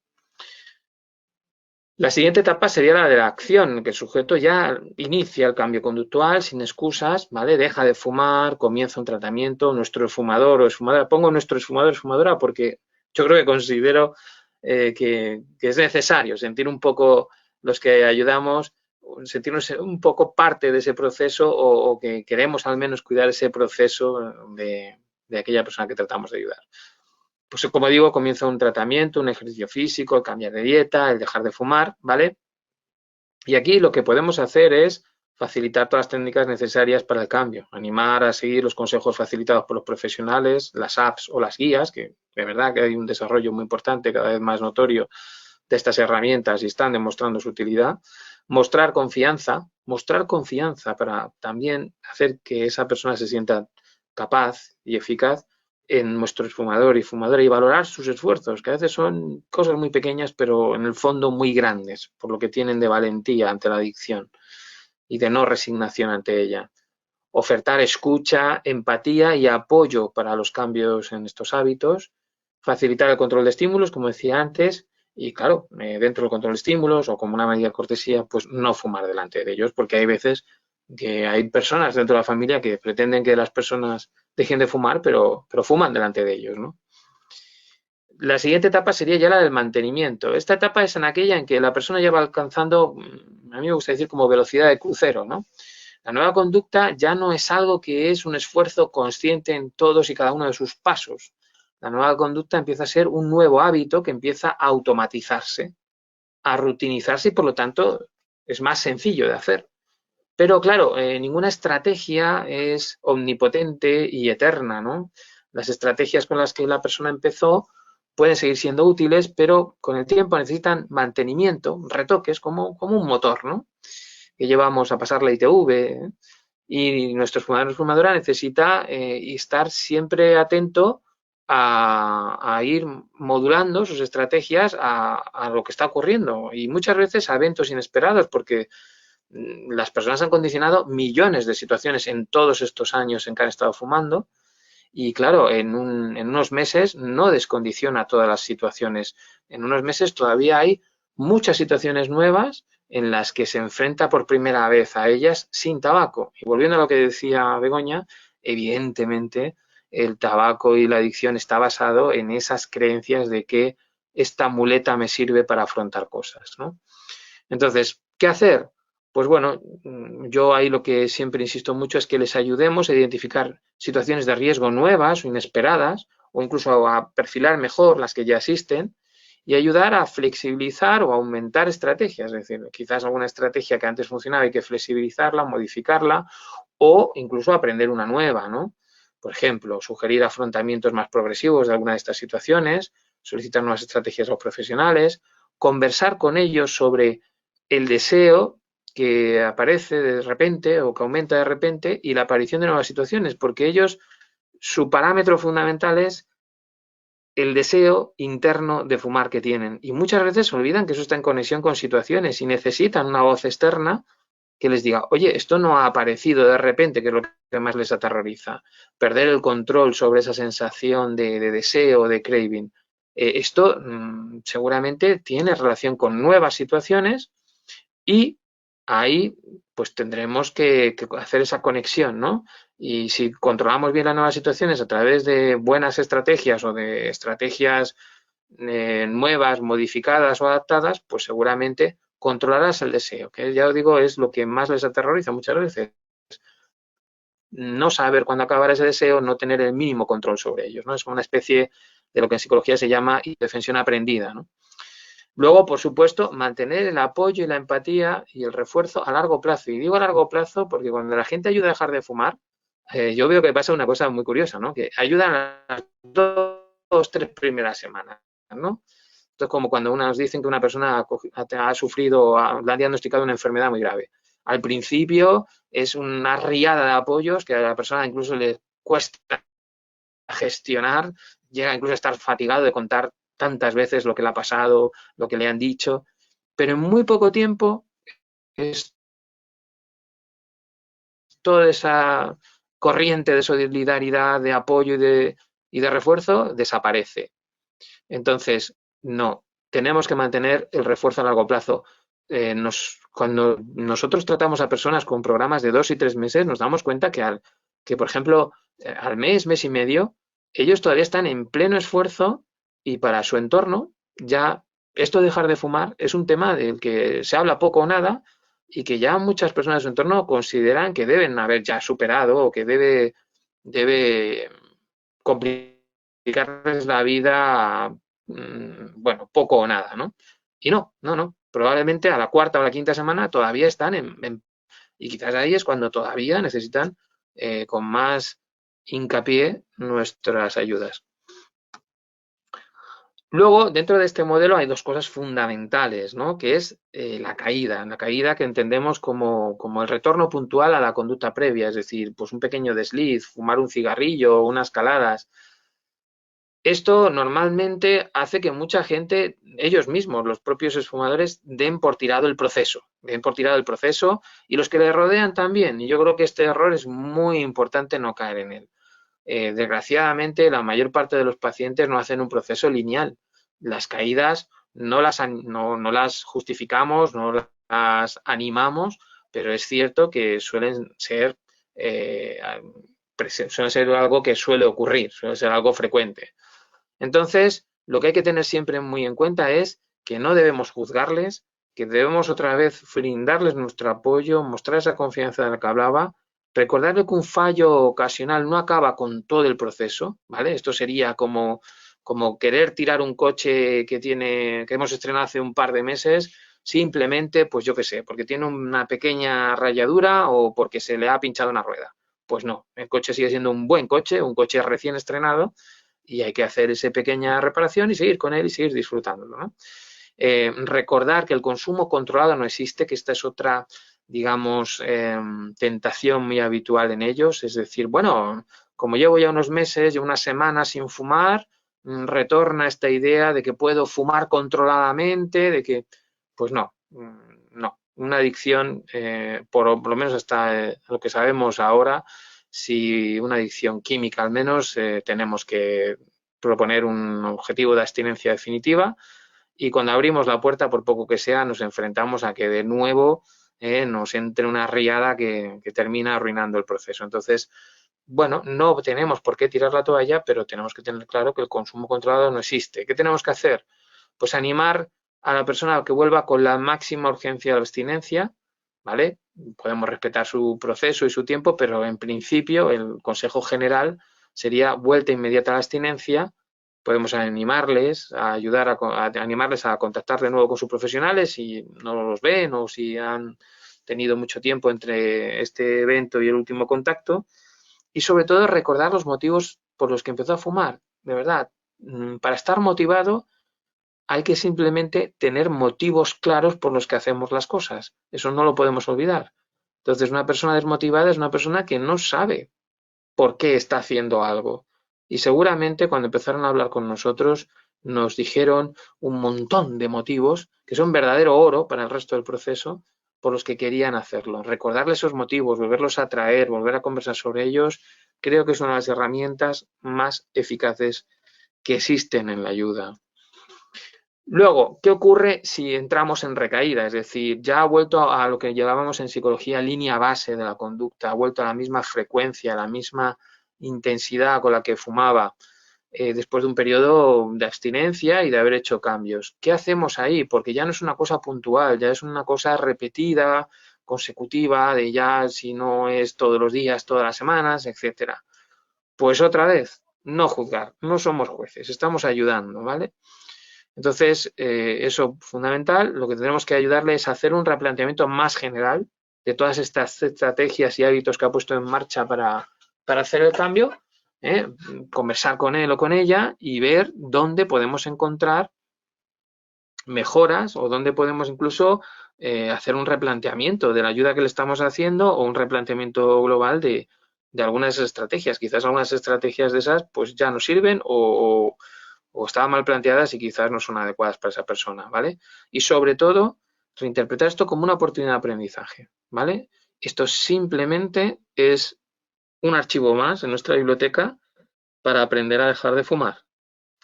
La siguiente etapa sería la de la acción, que el sujeto ya inicia el cambio conductual sin excusas, ¿vale? Deja de fumar, comienza un tratamiento, nuestro esfumador o esfumadora, pongo nuestro esfumador o esfumadora porque yo creo que considero que es necesario sentir un poco los que ayudamos, sentirnos un poco parte de ese proceso o que queremos al menos cuidar ese proceso de aquella persona que tratamos de ayudar. Pues como digo, comienza un tratamiento, un ejercicio físico, el cambiar de dieta, el dejar de fumar, ¿vale? Y aquí lo que podemos hacer es facilitar todas las técnicas necesarias para el cambio, animar a seguir los consejos facilitados por los profesionales, las apps o las guías, que de verdad que hay un desarrollo muy importante, cada vez más notorio, de estas herramientas y están demostrando su utilidad. Mostrar confianza para también hacer que esa persona se sienta capaz y eficaz en nuestro esfumador y fumadora y valorar sus esfuerzos, que a veces son cosas muy pequeñas, pero en el fondo muy grandes, por lo que tienen de valentía ante la adicción y de no resignación ante ella. Ofertar escucha, empatía y apoyo para los cambios en estos hábitos. Facilitar el control de estímulos, como decía antes, y claro, dentro del control de estímulos o como una medida de cortesía, pues no fumar delante de ellos, porque hay veces que hay personas dentro de la familia que pretenden que las personas dejen de fumar, pero fuman delante de ellos, ¿no? La siguiente etapa sería ya la del mantenimiento. Esta etapa es en aquella en que la persona ya va alcanzando, a mí me gusta decir como velocidad de crucero, ¿no? La nueva conducta ya no es algo que es un esfuerzo consciente en todos y cada uno de sus pasos. La nueva conducta empieza a ser un nuevo hábito que empieza a automatizarse, a rutinizarse y por lo tanto es más sencillo de hacer. Pero claro, ninguna estrategia es omnipotente y eterna, ¿no? Las estrategias con las que la persona empezó pueden seguir siendo útiles, pero con el tiempo necesitan mantenimiento, retoques, como un motor, ¿no? Que llevamos a pasar la ITV y nuestro fumador o fumadora necesita estar siempre atento a ir modulando sus estrategias a lo que está ocurriendo y muchas veces a eventos inesperados porque las personas han condicionado millones de situaciones en todos estos años en que han estado fumando y claro, en unos meses no descondiciona todas las situaciones. En unos meses todavía hay muchas situaciones nuevas en las que se enfrenta por primera vez a ellas sin tabaco. Y volviendo a lo que decía Begoña, evidentemente el tabaco y la adicción está basado en esas creencias de que esta muleta me sirve para afrontar cosas, ¿no? Entonces, ¿qué hacer? Pues bueno, yo ahí lo que siempre insisto mucho es que les ayudemos a identificar situaciones de riesgo nuevas o inesperadas o incluso a perfilar mejor las que ya existen y ayudar a flexibilizar o aumentar estrategias. Es decir, quizás alguna estrategia que antes funcionaba hay que flexibilizarla, modificarla o incluso aprender una nueva, ¿no? Por ejemplo, sugerir afrontamientos más progresivos de alguna de estas situaciones, solicitar nuevas estrategias a los profesionales, conversar con ellos sobre el deseo que aparece de repente o que aumenta de repente y la aparición de nuevas situaciones, porque ellos, su parámetro fundamental es el deseo interno de fumar que tienen. Y muchas veces se olvidan que eso está en conexión con situaciones y necesitan una voz externa que les diga, oye, esto no ha aparecido de repente, que es lo que más les aterroriza. Perder el control sobre esa sensación de deseo, de craving. Esto seguramente tiene relación con nuevas situaciones y ahí pues tendremos que hacer esa conexión, ¿no? Y si controlamos bien las nuevas situaciones a través de buenas estrategias o de estrategias nuevas, modificadas o adaptadas, pues seguramente controlarás el deseo, que ya os digo es lo que más les aterroriza muchas veces. No saber cuándo acabar ese deseo, no tener el mínimo control sobre ellos, ¿no? Es una especie de lo que en psicología se llama indefensión aprendida, ¿no? Luego, por supuesto, mantener el apoyo y la empatía y el refuerzo a largo plazo. Y digo a largo plazo porque cuando la gente ayuda a dejar de fumar, yo veo que pasa una cosa muy curiosa, ¿no? Que ayudan a las 2-3 primeras semanas, ¿no? Esto es como cuando nos dicen que una persona ha sufrido, le han diagnosticado una enfermedad muy grave. Al principio es una riada de apoyos que a la persona incluso le cuesta gestionar, llega incluso a estar fatigado de contar tantas veces lo que le ha pasado, lo que le han dicho, pero en muy poco tiempo es toda esa corriente de solidaridad, de apoyo y de refuerzo desaparece. Entonces, no, tenemos que mantener el refuerzo a largo plazo. Cuando nosotros tratamos a personas con programas de 2 y 3 meses, nos damos cuenta que por ejemplo, al mes y medio, ellos todavía están en pleno esfuerzo y para su entorno ya esto de dejar de fumar es un tema del que se habla poco o nada y que ya muchas personas de su entorno consideran que deben haber ya superado o que debe complicarles la vida, bueno, poco o nada, ¿no? Y no. Probablemente a la cuarta o la quinta semana todavía están y quizás ahí es cuando todavía necesitan con más hincapié nuestras ayudas. Luego, dentro de este modelo hay dos cosas fundamentales, ¿no? Que es la caída que entendemos como el retorno puntual a la conducta previa, es decir, pues un pequeño desliz, fumar un cigarrillo, unas caladas. Esto normalmente hace que mucha gente, ellos mismos, los propios exfumadores, den por tirado el proceso y los que le rodean también. Y yo creo que este error es muy importante no caer en él. Desgraciadamente, la mayor parte de los pacientes no hacen un proceso lineal. Las caídas no las justificamos, no las animamos, pero es cierto que suelen ser algo que suele ocurrir, suele ser algo frecuente. Entonces, lo que hay que tener siempre muy en cuenta es que no debemos juzgarles, que debemos otra vez brindarles nuestro apoyo, mostrar esa confianza de la que hablaba, recordarle que un fallo ocasional no acaba con todo el proceso, ¿vale? Esto sería como querer tirar un coche que hemos estrenado hace un par de meses, simplemente, pues yo qué sé, porque tiene una pequeña rayadura o porque se le ha pinchado una rueda. Pues no, el coche sigue siendo un buen coche, un coche recién estrenado, y hay que hacer esa pequeña reparación y seguir con él y seguir disfrutándolo, ¿no? Recordar que el consumo controlado no existe, que esta es otra, digamos, tentación muy habitual en ellos, es decir, bueno, como llevo ya unos meses, llevo unas semanas sin fumar, retorna esta idea de que puedo fumar controladamente, de que, pues no, una adicción, por lo menos hasta lo que sabemos ahora, si una adicción química al menos, tenemos que proponer un objetivo de abstinencia definitiva y cuando abrimos la puerta, por poco que sea, nos enfrentamos a que de nuevo nos entre una riada que termina arruinando el proceso. Entonces, bueno, no tenemos por qué tirar la toalla, pero tenemos que tener claro que el consumo controlado no existe. ¿Qué tenemos que hacer? Pues animar a la persona a que vuelva con la máxima urgencia de abstinencia, ¿vale? Podemos respetar su proceso y su tiempo, pero en principio el consejo general sería vuelta inmediata a la abstinencia. Podemos animarles, animarles a contactar de nuevo con sus profesionales si no los ven o si han tenido mucho tiempo entre este evento y el último contacto. Y sobre todo recordar los motivos por los que empezó a fumar. De verdad, para estar motivado hay que simplemente tener motivos claros por los que hacemos las cosas. Eso no lo podemos olvidar. Entonces, una persona desmotivada es una persona que no sabe por qué está haciendo algo. Y seguramente cuando empezaron a hablar con nosotros nos dijeron un montón de motivos que son verdadero oro para el resto del proceso por los que querían hacerlo. Recordarles esos motivos, volverlos a traer, volver a conversar sobre ellos, creo que es una de las herramientas más eficaces que existen en la ayuda. Luego, ¿qué ocurre si entramos en recaída? Es decir, ya ha vuelto a lo que llevábamos en psicología línea base de la conducta, ha vuelto a la misma frecuencia, a la misma intensidad con la que fumaba después de un periodo de abstinencia y de haber hecho cambios. ¿Qué hacemos ahí? Porque ya no es una cosa puntual, ya es una cosa repetida, consecutiva, de ya si no es todos los días, todas las semanas, etcétera. Pues otra vez, no juzgar, no somos jueces, estamos ayudando, ¿vale? Entonces, eso fundamental, lo que tenemos que ayudarle es a hacer un replanteamiento más general de todas estas estrategias y hábitos que ha puesto en marcha para hacer el cambio, conversar con él o con ella y ver dónde podemos encontrar mejoras o dónde podemos incluso hacer un replanteamiento de la ayuda que le estamos haciendo o un replanteamiento global de algunas de esas estrategias. Quizás algunas estrategias de esas pues ya no sirven o estaban mal planteadas y quizás no son adecuadas para esa persona, ¿vale? Y sobre todo, reinterpretar esto como una oportunidad de aprendizaje, ¿vale? Esto simplemente es un archivo más en nuestra biblioteca para aprender a dejar de fumar.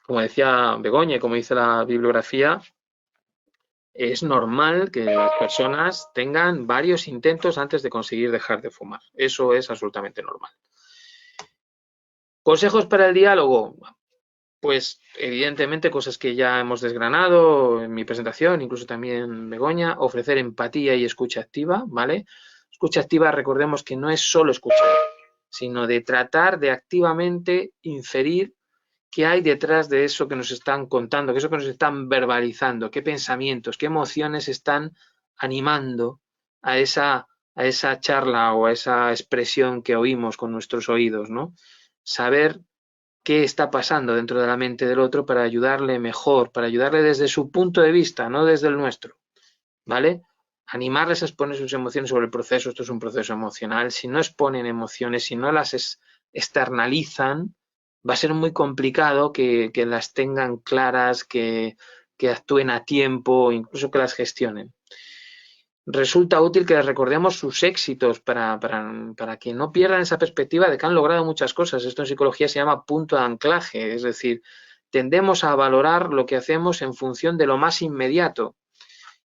Como decía Begoña y como dice la bibliografía, es normal que las personas tengan varios intentos antes de conseguir dejar de fumar. Eso es absolutamente normal. Consejos para el diálogo. Pues evidentemente cosas que ya hemos desgranado en mi presentación, incluso también Begoña, ofrecer empatía y escucha activa, ¿vale? Escucha activa, recordemos que no es solo escuchar, sino de tratar de activamente inferir qué hay detrás de eso que nos están contando, qué es eso que nos están verbalizando, qué pensamientos, qué emociones están animando a esa charla o a esa expresión que oímos con nuestros oídos, ¿no? Saber qué está pasando dentro de la mente del otro para ayudarle mejor, para ayudarle desde su punto de vista, no desde el nuestro, ¿vale? Animarles a exponer sus emociones sobre el proceso, esto es un proceso emocional, si no exponen emociones, si no las externalizan, va a ser muy complicado que las tengan claras, que actúen a tiempo, incluso que las gestionen. Resulta útil que les recordemos sus éxitos para que no pierdan esa perspectiva de que han logrado muchas cosas. Esto en psicología se llama punto de anclaje, es decir, tendemos a valorar lo que hacemos en función de lo más inmediato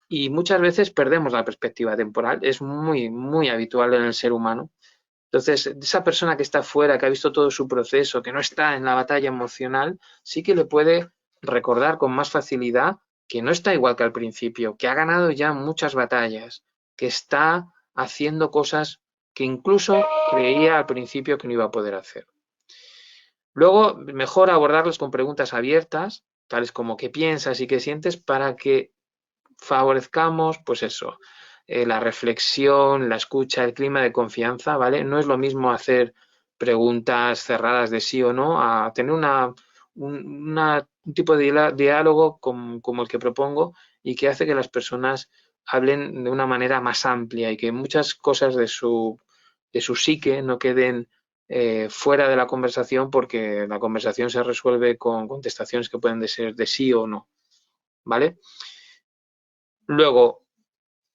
y muchas veces perdemos la perspectiva temporal. Es muy, muy habitual en el ser humano. Entonces, esa persona que está fuera, que ha visto todo su proceso, que no está en la batalla emocional, sí que le puede recordar con más facilidad que no está igual que al principio, que ha ganado ya muchas batallas, que está haciendo cosas que incluso creía al principio que no iba a poder hacer. Luego, mejor abordarlos con preguntas abiertas, tales como qué piensas y qué sientes, para que favorezcamos, pues eso, la reflexión, la escucha, el clima de confianza, ¿vale? No es lo mismo hacer preguntas cerradas de sí o no a tener un tipo de diálogo como el que propongo y que hace que las personas hablen de una manera más amplia y que muchas cosas de su psique no queden fuera de la conversación porque la conversación se resuelve con contestaciones que pueden ser de sí o no, ¿vale? Luego,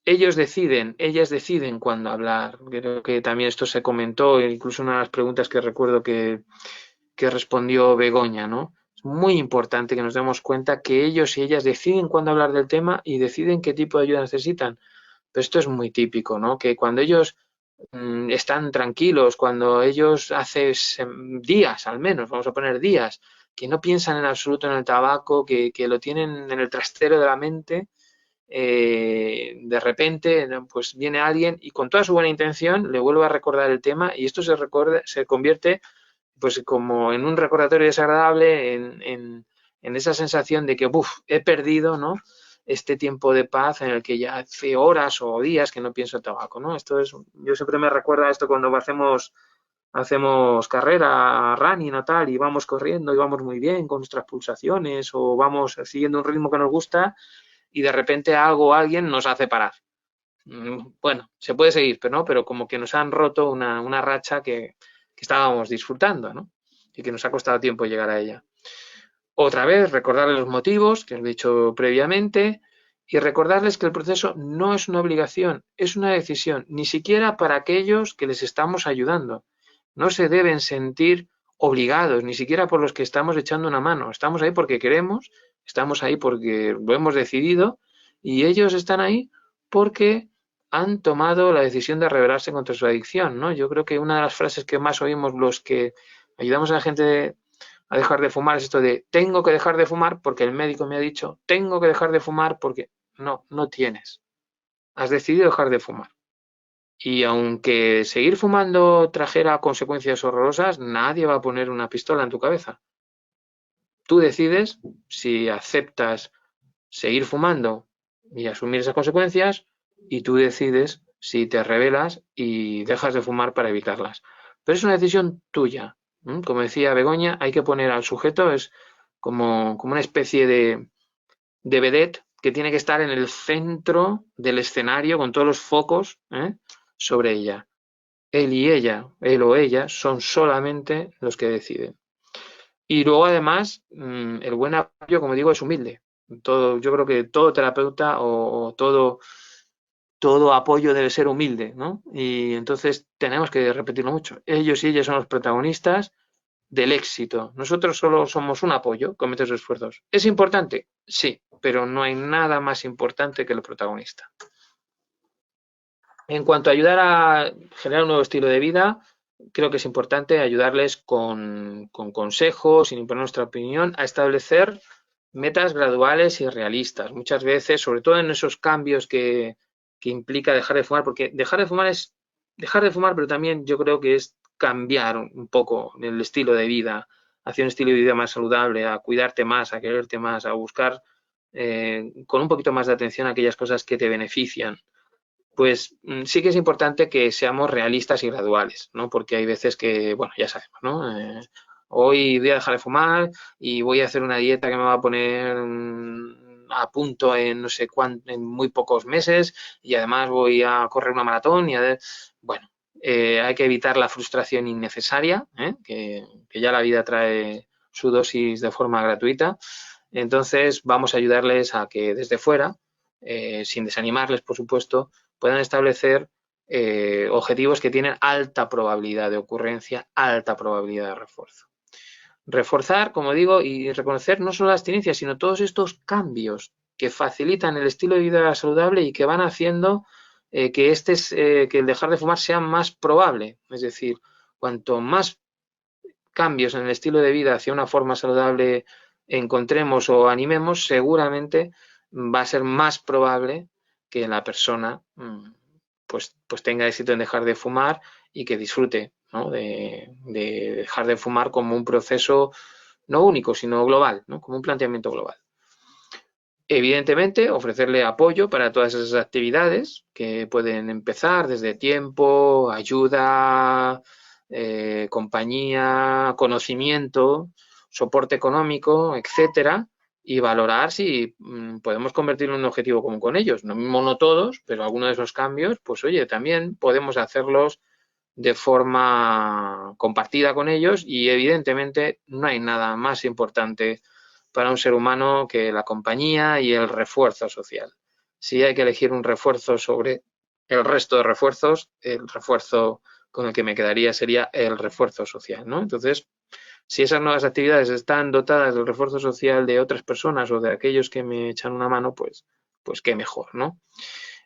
ellas deciden cuándo hablar. Creo que también esto se comentó, incluso una de las preguntas que recuerdo que respondió Begoña, ¿no? Es muy importante que nos demos cuenta que ellos y ellas deciden cuándo hablar del tema y deciden qué tipo de ayuda necesitan. Pero esto es muy típico, ¿no? Que cuando ellos están tranquilos, cuando ellos hace días, al menos, vamos a poner días, que no piensan en absoluto en el tabaco, que lo tienen en el trastero de la mente, de repente pues viene alguien y con toda su buena intención le vuelve a recordar el tema y esto se convierte pues como en un recordatorio desagradable, en esa sensación de que he perdido, ¿no? Este tiempo de paz en el que ya hace horas o días que no pienso en tabaco, ¿no? Yo siempre me recuerda esto cuando hacemos carrera, running o tal, y vamos corriendo y vamos muy bien con nuestras pulsaciones o vamos siguiendo un ritmo que nos gusta y de repente algo o alguien nos hace parar. Bueno, se puede seguir, pero no, pero como que nos han roto una racha que estábamos disfrutando, ¿no? y que nos ha costado tiempo llegar a ella. Otra vez, recordarles los motivos que os he dicho previamente y recordarles que el proceso no es una obligación, es una decisión, ni siquiera para aquellos que les estamos ayudando. No se deben sentir obligados, ni siquiera por los que estamos echando una mano. Estamos ahí porque queremos, estamos ahí porque lo hemos decidido y ellos están ahí porque han tomado la decisión de rebelarse contra su adicción, ¿no? Yo creo que una de las frases que más oímos los que ayudamos a la gente a dejar de fumar es esto de tengo que dejar de fumar porque el médico me ha dicho, tengo que dejar de fumar porque no tienes. Has decidido dejar de fumar. Y aunque seguir fumando trajera consecuencias horrorosas, nadie va a poner una pistola en tu cabeza. Tú decides si aceptas seguir fumando y asumir esas consecuencias y tú decides si te rebelas y dejas de fumar para evitarlas. Pero es una decisión tuya. Como decía Begoña, hay que poner al sujeto, es como una especie de vedette que tiene que estar en el centro del escenario con todos los focos sobre ella. Él y ella, él o ella, son solamente los que deciden. Y luego, además, el buen apoyo, como digo, es humilde. Yo creo que todo terapeuta o todo apoyo debe ser humilde, ¿no? Y entonces tenemos que repetirlo mucho. Ellos y ellas son los protagonistas del éxito. Nosotros solo somos un apoyo con nuestros esfuerzos. ¿Es importante? Sí, pero no hay nada más importante que el protagonista. En cuanto a ayudar a generar un nuevo estilo de vida, creo que es importante ayudarles con consejos, sin imponer nuestra opinión, a establecer metas graduales y realistas. Muchas veces, sobre todo en esos cambios que implica dejar de fumar, porque dejar de fumar es dejar de fumar, pero también yo creo que es cambiar un poco el estilo de vida, hacia un estilo de vida más saludable, a cuidarte más, a quererte más, a buscar con un poquito más de atención aquellas cosas que te benefician. Pues sí que es importante que seamos realistas y graduales, ¿no? Porque hay veces que, bueno, ya sabemos, ¿no? Hoy voy a dejar de fumar y voy a hacer una dieta que me va a poner a punto en no sé cuánto, en muy pocos meses y además voy a correr una maratón y bueno, hay que evitar la frustración innecesaria, que ya la vida trae su dosis de forma gratuita. Entonces vamos a ayudarles a que desde fuera, sin desanimarles, por supuesto, puedan establecer objetivos que tienen alta probabilidad de ocurrencia, alta probabilidad de refuerzo. Reforzar, como digo, y reconocer no solo la abstinencia, sino todos estos cambios que facilitan el estilo de vida saludable y que van haciendo que el dejar de fumar sea más probable. Es decir, cuanto más cambios en el estilo de vida hacia una forma saludable encontremos o animemos, seguramente va a ser más probable que la persona pues tenga éxito en dejar de fumar y que disfrute, ¿no? de dejar de fumar como un proceso no único, sino global, ¿no? Como un planteamiento global. Evidentemente, ofrecerle apoyo para todas esas actividades que pueden empezar desde tiempo, ayuda, compañía, conocimiento, soporte económico, etcétera, y valorar si podemos convertirlo en un objetivo común con ellos. No mismo no todos, pero algunos de esos cambios, pues oye, también podemos hacerlos de forma compartida con ellos y evidentemente no hay nada más importante para un ser humano que la compañía y el refuerzo social. Si hay que elegir un refuerzo sobre el resto de refuerzos, el refuerzo con el que me quedaría sería el refuerzo social, ¿no? Entonces, si esas nuevas actividades están dotadas del refuerzo social de otras personas o de aquellos que me echan una mano, pues qué mejor, ¿no?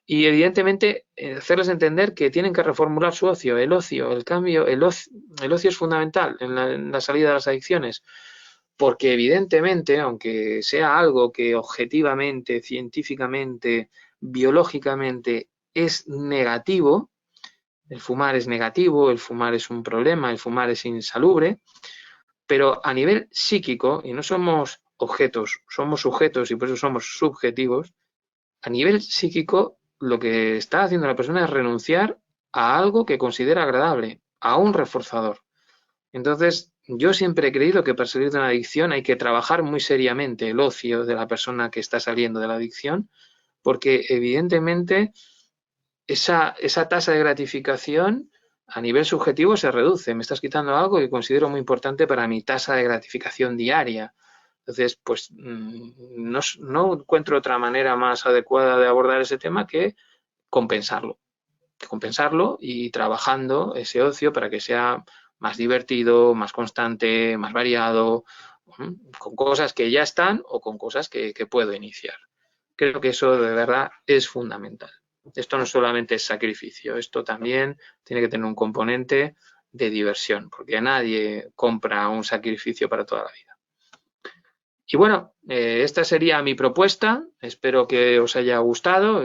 Y evidentemente hacerles entender que tienen que reformular su ocio, el cambio, el ocio es fundamental en la salida de las adicciones, porque evidentemente, aunque sea algo que objetivamente, científicamente, biológicamente es negativo, el fumar es negativo, el fumar es un problema, el fumar es insalubre, pero a nivel psíquico, y no somos objetos, somos sujetos y por eso somos subjetivos, a nivel psíquico lo que está haciendo la persona es renunciar a algo que considera agradable, a un reforzador. Entonces, yo siempre he creído que para salir de una adicción hay que trabajar muy seriamente el ocio de la persona que está saliendo de la adicción, porque evidentemente esa tasa de gratificación a nivel subjetivo se reduce. Me estás quitando algo que considero muy importante para mi tasa de gratificación diaria. Entonces, pues no encuentro otra manera más adecuada de abordar ese tema que compensarlo y trabajando ese ocio para que sea más divertido, más constante, más variado, con cosas que ya están o con cosas que puedo iniciar. Creo que eso de verdad es fundamental. Esto no solamente es sacrificio, esto también tiene que tener un componente de diversión, porque nadie compra un sacrificio para toda la vida. Y bueno, esta sería mi propuesta. Espero que os haya gustado.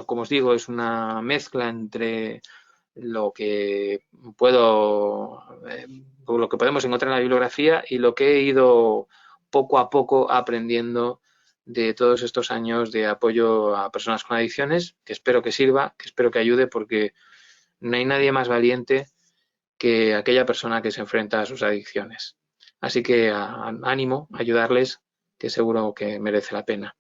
Como os digo, es una mezcla entre lo que lo que podemos encontrar en la bibliografía y lo que he ido poco a poco aprendiendo de todos estos años de apoyo a personas con adicciones, que espero que sirva, que espero que ayude, porque no hay nadie más valiente que aquella persona que se enfrenta a sus adicciones. Así que ánimo, ayudarles, que seguro que merece la pena.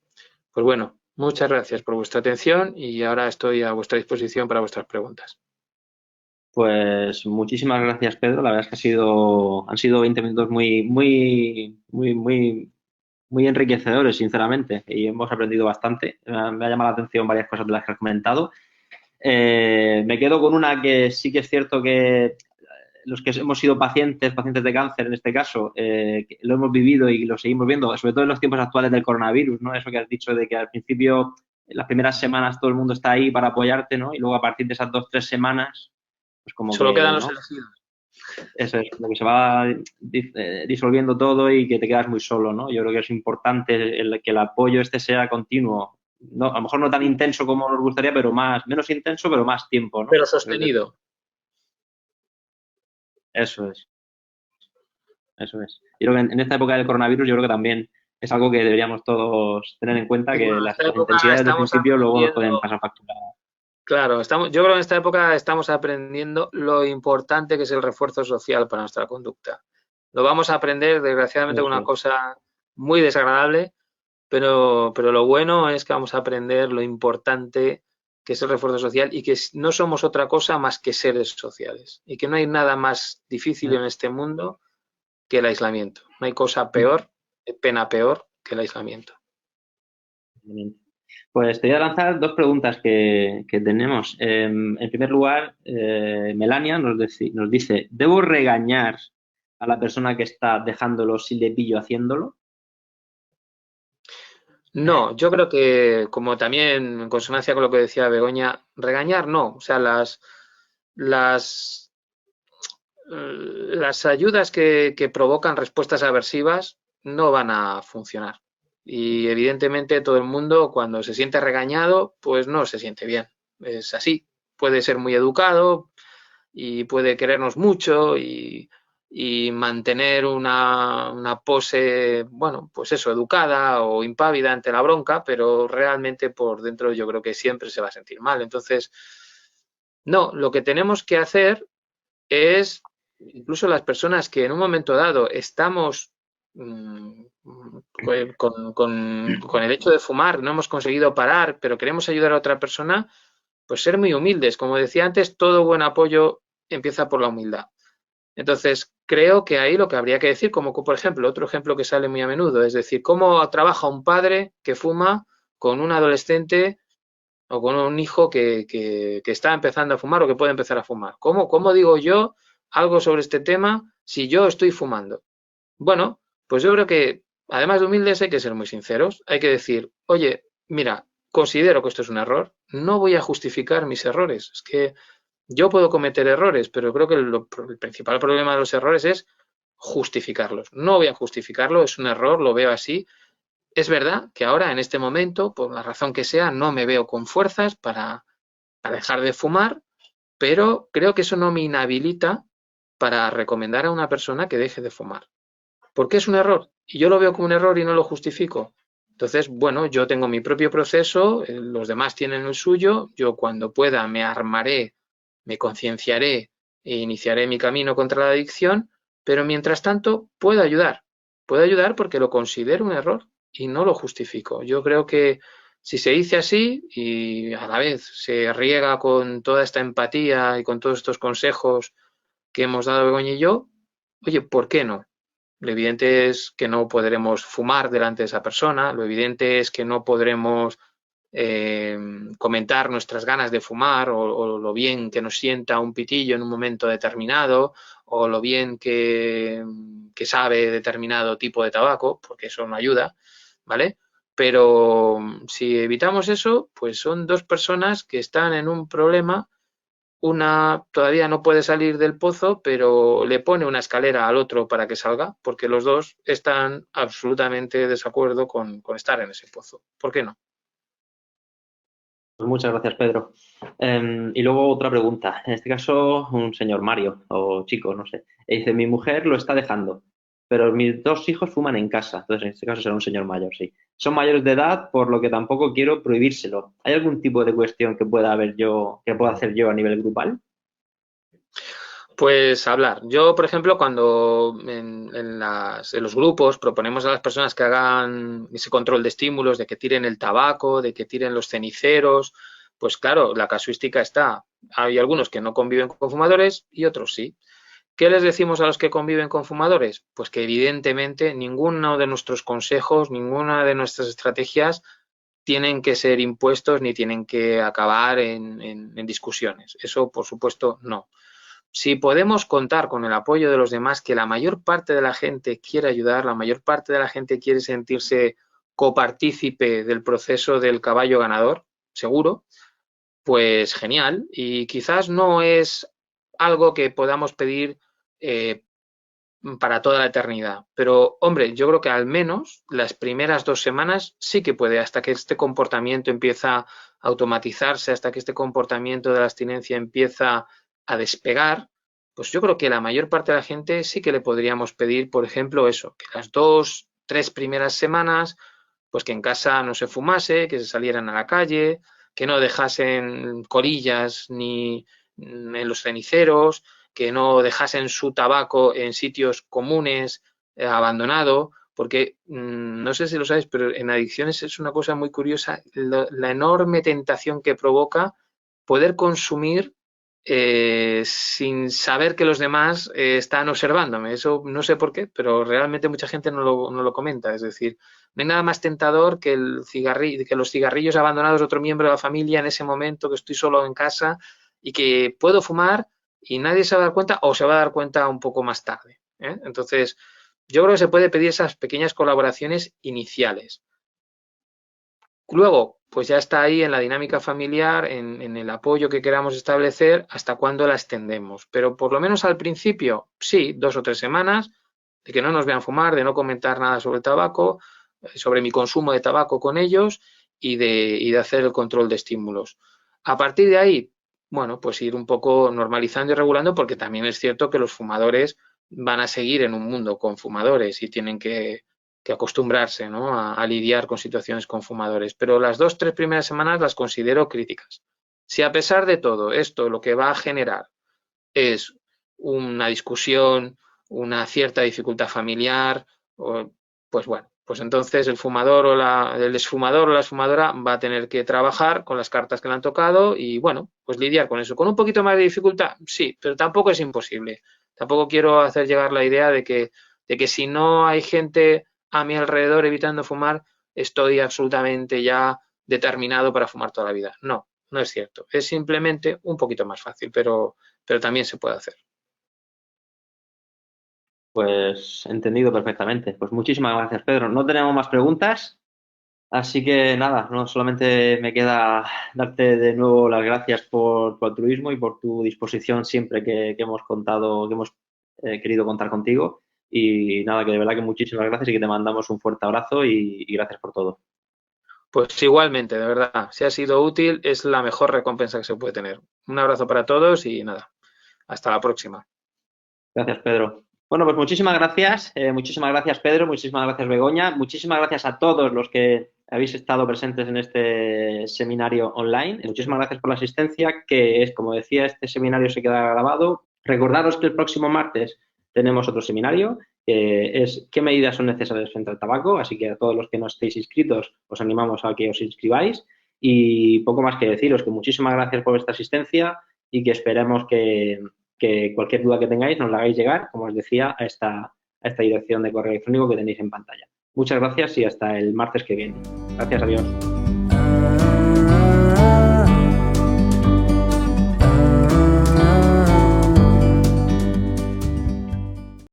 Pues bueno, muchas gracias por vuestra atención y ahora estoy a vuestra disposición para vuestras preguntas. Pues muchísimas gracias, Pedro. La verdad es que han sido 20 minutos muy enriquecedores, sinceramente, y hemos aprendido bastante. Me ha llamado la atención varias cosas de las que has comentado. Me quedo con una que sí que es cierto que los que hemos sido pacientes de cáncer en este caso, lo hemos vivido y lo seguimos viendo, sobre todo en los tiempos actuales del coronavirus, ¿no? Eso que has dicho de que al principio, en las primeras semanas, todo el mundo está ahí para apoyarte, ¿no? Y luego a partir de esas 2 o 3 semanas, pues como Solo que, quedan los ¿no? elegidos. Eso es, como que se va disolviendo todo y que te quedas muy solo, ¿no? Yo creo que es importante que el apoyo este sea continuo. No, a lo mejor no tan intenso como nos gustaría, pero menos intenso, pero más tiempo, ¿no? Pero sostenido. Eso es. Eso es. Yo creo que en esta época del coronavirus, yo creo que también es algo que deberíamos todos tener en cuenta, Y que bueno, en las esta época intensidades del estamos principio luego nos aprendiendo, pueden pasar factura. claro, yo creo que en esta época estamos aprendiendo lo importante que es el refuerzo social para nuestra conducta. Lo vamos a aprender, desgraciadamente, con Eso una es. cosa muy desagradable, pero lo bueno es que vamos a aprender lo importante que es el refuerzo social y que no somos otra cosa más que seres sociales y que no hay nada más difícil en este mundo que el aislamiento. No hay cosa peor, pena peor que el aislamiento. Pues te voy a lanzar 2 preguntas que tenemos. En primer lugar, Melania nos dice, ¿debo regañar a la persona que está dejándolo si le pillo haciéndolo? No, yo creo que, como también en consonancia con lo que decía Begoña, regañar no. O sea, las ayudas que provocan respuestas aversivas no van a funcionar. Y evidentemente todo el mundo cuando se siente regañado, pues no se siente bien. Es así. Puede ser muy educado y puede querernos mucho y mantener una pose, bueno, pues eso, educada o impávida ante la bronca, pero realmente por dentro yo creo que siempre se va a sentir mal. Entonces, no, lo que tenemos que hacer es, incluso las personas que en un momento dado estamos con el hecho de fumar, no hemos conseguido parar, pero queremos ayudar a otra persona, pues ser muy humildes. Como decía antes, todo buen apoyo empieza por la humildad. Entonces, creo que ahí lo que habría que decir, como por ejemplo, otro ejemplo que sale muy a menudo, es decir, cómo trabaja un padre que fuma con un adolescente o con un hijo que está empezando a fumar o que puede empezar a fumar. ¿Cómo digo yo algo sobre este tema si yo estoy fumando? Bueno, pues yo creo que además de humildes hay que ser muy sinceros. Hay que decir, oye, mira, considero que esto es un error, no voy a justificar mis errores. Es que yo puedo cometer errores, pero creo que el principal problema de los errores es justificarlos. No voy a justificarlo, es un error, lo veo así. Es verdad que ahora, en este momento, por la razón que sea, no me veo con fuerzas para dejar de fumar, pero creo que eso no me inhabilita para recomendar a una persona que deje de fumar. ¿Por qué es un error? Y yo lo veo como un error y no lo justifico. Entonces, bueno, yo tengo mi propio proceso, los demás tienen el suyo, yo cuando pueda me armaré, me concienciaré e iniciaré mi camino contra la adicción, pero mientras tanto puedo ayudar porque lo considero un error y no lo justifico. Yo creo que Si se dice así y a la vez se riega con toda esta empatía y con todos estos consejos que hemos dado Begoña y yo, oye, ¿por qué no? Lo evidente es que no podremos fumar delante de esa persona, lo evidente es que no podremos comentar nuestras ganas de fumar o lo bien que nos sienta un pitillo en un momento determinado o lo bien que sabe determinado tipo de tabaco, porque eso no ayuda, ¿vale? Pero si evitamos eso, pues son dos personas que están en un problema. Una todavía no puede salir del pozo, pero le pone una escalera al otro para que salga, porque los dos están absolutamente de desacuerdo con estar en ese pozo. ¿Por qué no? Pues muchas gracias, Pedro. Y luego otra pregunta. En este caso, un señor Mario, o chico, no sé. Dice, mi mujer lo está dejando, pero mis dos hijos fuman en casa. Entonces, en este caso será un señor mayor, sí. Son mayores de edad, por lo que tampoco quiero prohibírselo. ¿Hay algún tipo de cuestión que pueda haber yo, que pueda hacer yo a nivel grupal? Pues hablar. Yo, por ejemplo, cuando en los grupos proponemos a las personas que hagan ese control de estímulos, de que tiren el tabaco, de que tiren los ceniceros, pues claro, la casuística está. Hay algunos que no conviven con fumadores y otros sí. ¿Qué les decimos a los que conviven con fumadores? Pues que evidentemente ninguno de nuestros consejos, ninguna de nuestras estrategias tienen que ser impuestos ni tienen que acabar en discusiones. Eso, por supuesto, no. Si podemos contar con el apoyo de los demás, que la mayor parte de la gente quiere ayudar, la mayor parte de la gente quiere sentirse copartícipe del proceso del caballo ganador, seguro, pues genial. Y quizás no es algo que podamos pedir eh, para toda la eternidad. Pero, hombre, yo creo que al menos las primeras 2 semanas sí que puede, hasta que este comportamiento empieza a automatizarse, hasta que este comportamiento de la abstinencia empieza a despegar, pues yo creo que la mayor parte de la gente sí que le podríamos pedir, por ejemplo, eso, que las 2, 3 primeras semanas, pues que en casa no se fumase, que se salieran a la calle, que no dejasen colillas ni en los ceniceros, que no dejasen su tabaco en sitios comunes, abandonado, porque no sé si lo sabes, pero en adicciones es una cosa muy curiosa la enorme tentación que provoca poder consumir sin saber que los demás están observándome. Eso no sé por qué, pero realmente mucha gente no lo comenta. Es decir, no hay nada más tentador que que los cigarrillos abandonados de otro miembro de la familia en ese momento que estoy solo en casa y que puedo fumar y nadie se va a dar cuenta o se va a dar cuenta un poco más tarde, ¿eh? Entonces, yo creo que se puede pedir esas pequeñas colaboraciones iniciales. Luego, pues ya está ahí en la dinámica familiar, en el apoyo que queramos establecer, hasta cuándo la extendemos. Pero por lo menos al principio, sí, 2 o 3 semanas, de que no nos vean fumar, de no comentar nada sobre el tabaco, sobre mi consumo de tabaco con ellos y de hacer el control de estímulos. A partir de ahí, bueno, pues ir un poco normalizando y regulando, porque también es cierto que los fumadores van a seguir en un mundo con fumadores y tienen que acostumbrarse, ¿no? a lidiar con situaciones con fumadores. Pero las 2, 3 primeras semanas las considero críticas. Si a pesar de todo esto lo que va a generar es una discusión, una cierta dificultad familiar, pues bueno, pues entonces el exfumador o la exfumadora va a tener que trabajar con las cartas que le han tocado y bueno, pues lidiar con eso. ¿Con un poquito más de dificultad? Sí, pero tampoco es imposible. Tampoco quiero hacer llegar la idea de que si no hay gente a mi alrededor evitando fumar, estoy absolutamente ya determinado para fumar toda la vida. No, no es cierto. Es simplemente un poquito más fácil, pero también se puede hacer. Pues entendido perfectamente. Pues muchísimas gracias, Pedro. No tenemos más preguntas, así que nada, no solamente me queda darte de nuevo las gracias por tu altruismo y por tu disposición siempre que hemos contado, que hemos querido contar contigo. Y nada, que de verdad que muchísimas gracias y que te mandamos un fuerte abrazo y gracias por todo. Pues igualmente, de verdad, si ha sido útil, es la mejor recompensa que se puede tener. Un abrazo para todos y nada, hasta la próxima. Gracias, Pedro. Bueno, pues muchísimas gracias, Pedro, muchísimas gracias, Begoña, muchísimas gracias a todos los que habéis estado presentes en este seminario online. Muchísimas gracias por la asistencia, que es, como decía, este seminario se queda grabado. Recordaros que el próximo martes tenemos otro seminario que es ¿qué medidas son necesarias frente al tabaco? Así que a todos los que no estéis inscritos os animamos a que os inscribáis. Y poco más que deciros, que muchísimas gracias por vuestra asistencia y que esperemos que cualquier duda que tengáis nos la hagáis llegar, como os decía, a esta dirección de correo electrónico que tenéis en pantalla. Muchas gracias y hasta el martes que viene. Gracias, adiós.